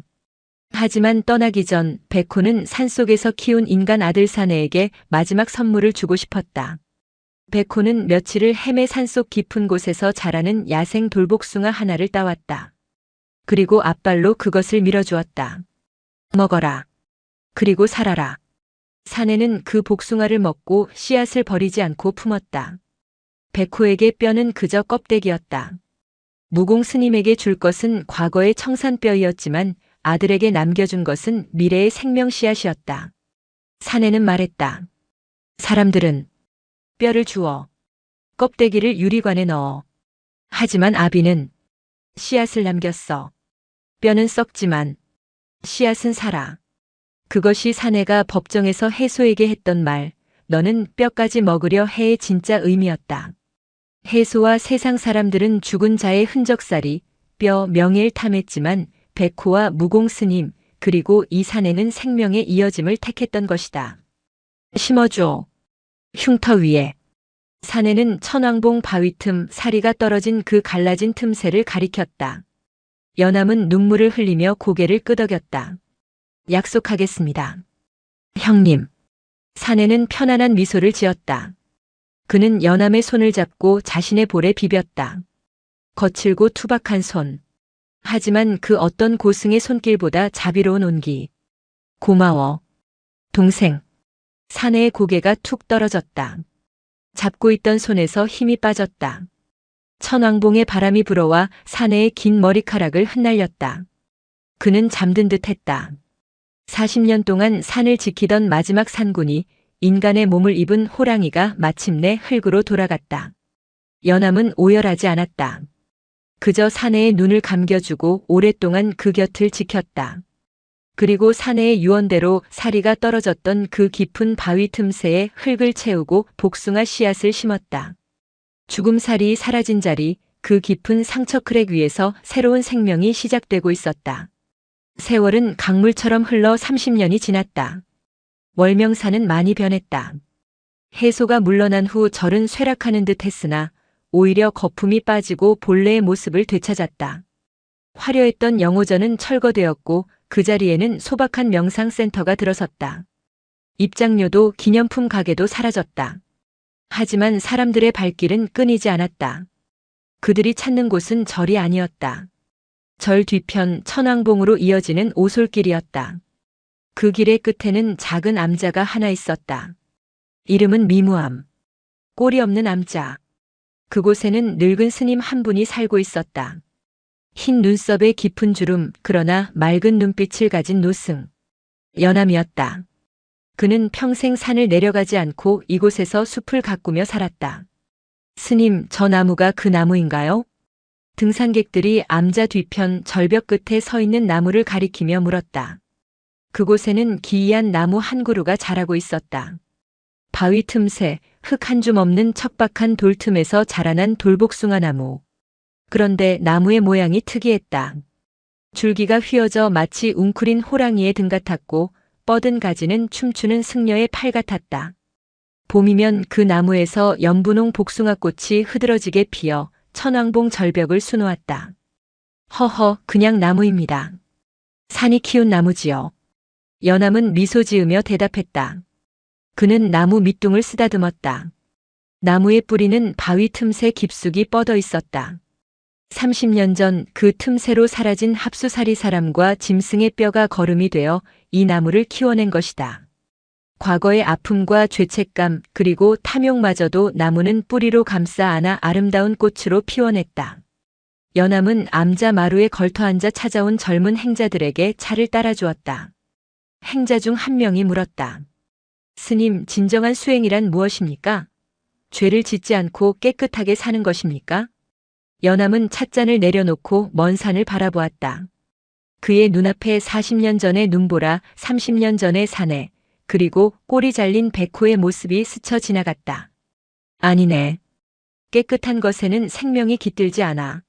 하지만 떠나기 전 백호는 산속에서 키운 인간 아들 사내에게 마지막 선물을 주고 싶었다. 백호는 며칠을 헤매 산속 깊은 곳에서 자라는 야생 돌복숭아 하나를 따왔다. 그리고 앞발로 그것을 밀어주었다. 먹어라. 그리고 살아라. 사내는 그 복숭아를 먹고 씨앗을 버리지 않고 품었다. 백호에게 뼈는 그저 껍데기였다. 무공 스님에게 줄 것은 과거의 청산뼈이었지만 아들에게 남겨준 것은 미래의 생명 씨앗이었다. 사내는 말했다. 사람들은 뼈를 주워 껍데기를 유리관에 넣어. 하지만 아비는 씨앗을 남겼어. 뼈는 썩지만 씨앗은 살아. 그것이 사내가 법정에서 해소에게 했던 말, 너는 뼈까지 먹으려 해의 진짜 의미였다. 해소와 세상 사람들은 죽은 자의 흔적살이 뼈 명예를 탐했지만 백호와 무공 스님 그리고 이 사내는 생명의 이어짐을 택했던 것이다. 심어줘. 흉터 위에. 사내는 천왕봉 바위 틈 사리가 떨어진 그 갈라진 틈새를 가리켰다. 연암은 눈물을 흘리며 고개를 끄덕였다. 약속하겠습니다. 형님. 사내는 편안한 미소를 지었다. 그는 연암의 손을 잡고 자신의 볼에 비볐다. 거칠고 투박한 손. 하지만 그 어떤 고승의 손길보다 자비로운 온기. 고마워. 동생. 사내의 고개가 툭 떨어졌다. 잡고 있던 손에서 힘이 빠졌다. 천왕봉의 바람이 불어와 사내의 긴 머리카락을 흩날렸다. 그는 잠든 듯 했다. 40년 동안 산을 지키던 마지막 산군이 인간의 몸을 입은 호랑이가 마침내 흙으로 돌아갔다. 연암은 오열하지 않았다. 그저 사내의 눈을 감겨주고 오랫동안 그 곁을 지켰다. 그리고 사내의 유언대로 사리가 떨어졌던 그 깊은 바위 틈새에 흙을 채우고 복숭아 씨앗을 심었다. 죽음살이 사라진 자리, 그 깊은 상처 크랙 위에서 새로운 생명이 시작되고 있었다. 세월은 강물처럼 흘러 30년이 지났다. 월명산은 많이 변했다. 해소가 물러난 후 절은 쇠락하는 듯 했으나 오히려 거품이 빠지고 본래의 모습을 되찾았다. 화려했던 영호전은 철거되었고 그 자리에는 소박한 명상센터가 들어섰다. 입장료도 기념품 가게도 사라졌다. 하지만 사람들의 발길은 끊이지 않았다. 그들이 찾는 곳은 절이 아니었다. 절 뒤편 천왕봉으로 이어지는 오솔길이었다. 그 길의 끝에는 작은 암자가 하나 있었다. 이름은 미무암. 꼬리 없는 암자. 그곳에는 늙은 스님 한 분이 살고 있었다. 흰 눈썹에 깊은 주름, 그러나 맑은 눈빛을 가진 노승. 연암이었다. 그는 평생 산을 내려가지 않고 이곳에서 숲을 가꾸며 살았다. 스님, 저 나무가 그 나무인가요? 등산객들이 암자 뒤편 절벽 끝에 서 있는 나무를 가리키며 물었다. 그곳에는 기이한 나무 한 그루가 자라고 있었다. 바위 틈새, 흙 한 줌 없는 척박한 돌 틈에서 자라난 돌복숭아 나무. 그런데 나무의 모양이 특이했다. 줄기가 휘어져 마치 웅크린 호랑이의 등 같았고 뻗은 가지는 춤추는 승려의 팔 같았다. 봄이면 그 나무에서 연분홍 복숭아꽃이 흐드러지게 피어 천왕봉 절벽을 수놓았다. 허허, 그냥 나무입니다. 산이 키운 나무지요. 연암은 미소 지으며 대답했다. 그는 나무 밑둥을 쓰다듬었다. 나무의 뿌리는 바위 틈새 깊숙이 뻗어 있었다. 30년 전 그 틈새로 사라진 합수사리 사람과 짐승의 뼈가 거름이 되어 이 나무를 키워낸 것이다. 과거의 아픔과 죄책감 그리고 탐욕마저도 나무는 뿌리로 감싸 안아 아름다운 꽃으로 피워냈다. 연암은 암자 마루에 걸터앉아 찾아온 젊은 행자들에게 차를 따라주었다. 행자 중 한 명이 물었다. 스님, 진정한 수행이란 무엇입니까? 죄를 짓지 않고 깨끗하게 사는 것입니까? 연암은 찻잔을 내려놓고 먼 산을 바라보았다. 그의 눈앞에 40년 전의 눈보라, 30년 전의 사내, 그리고 꼬리 잘린 백호의 모습이 스쳐 지나갔다. 아니네. 깨끗한 것에는 생명이 깃들지 않아.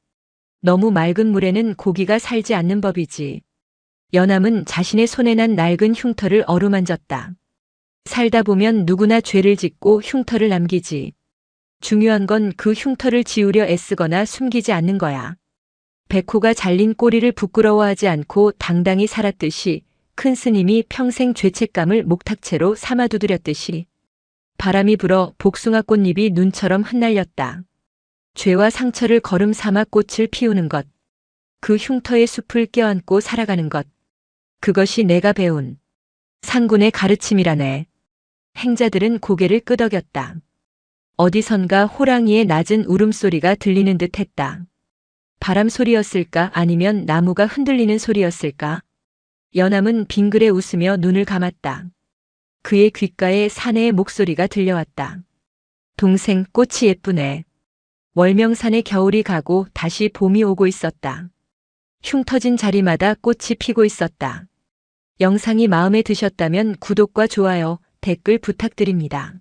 너무 맑은 물에는 고기가 살지 않는 법이지. 연암은 자신의 손에 난 낡은 흉터를 어루만졌다. 살다 보면 누구나 죄를 짓고 흉터를 남기지. 중요한 건 그 흉터를 지우려 애쓰거나 숨기지 않는 거야. 백호가 잘린 꼬리를 부끄러워하지 않고 당당히 살았듯이 큰 스님이 평생 죄책감을 목탁채로 삼아두드렸듯이 바람이 불어 복숭아 꽃잎이 눈처럼 흩날렸다. 죄와 상처를 거름 삼아 꽃을 피우는 것. 그 흉터의 숲을 껴안고 살아가는 것. 그것이 내가 배운 상군의 가르침이라네. 행자들은 고개를 끄덕였다. 어디선가 호랑이의 낮은 울음소리가 들리는 듯 했다. 바람 소리였을까 아니면 나무가 흔들리는 소리였을까? 연암은 빙그레 웃으며 눈을 감았다. 그의 귓가에 사내의 목소리가 들려왔다. 동생, 꽃이 예쁘네. 월명산의 겨울이 가고 다시 봄이 오고 있었다. 흉터진 자리마다 꽃이 피고 있었다. 영상이 마음에 드셨다면 구독과 좋아요, 댓글 부탁드립니다.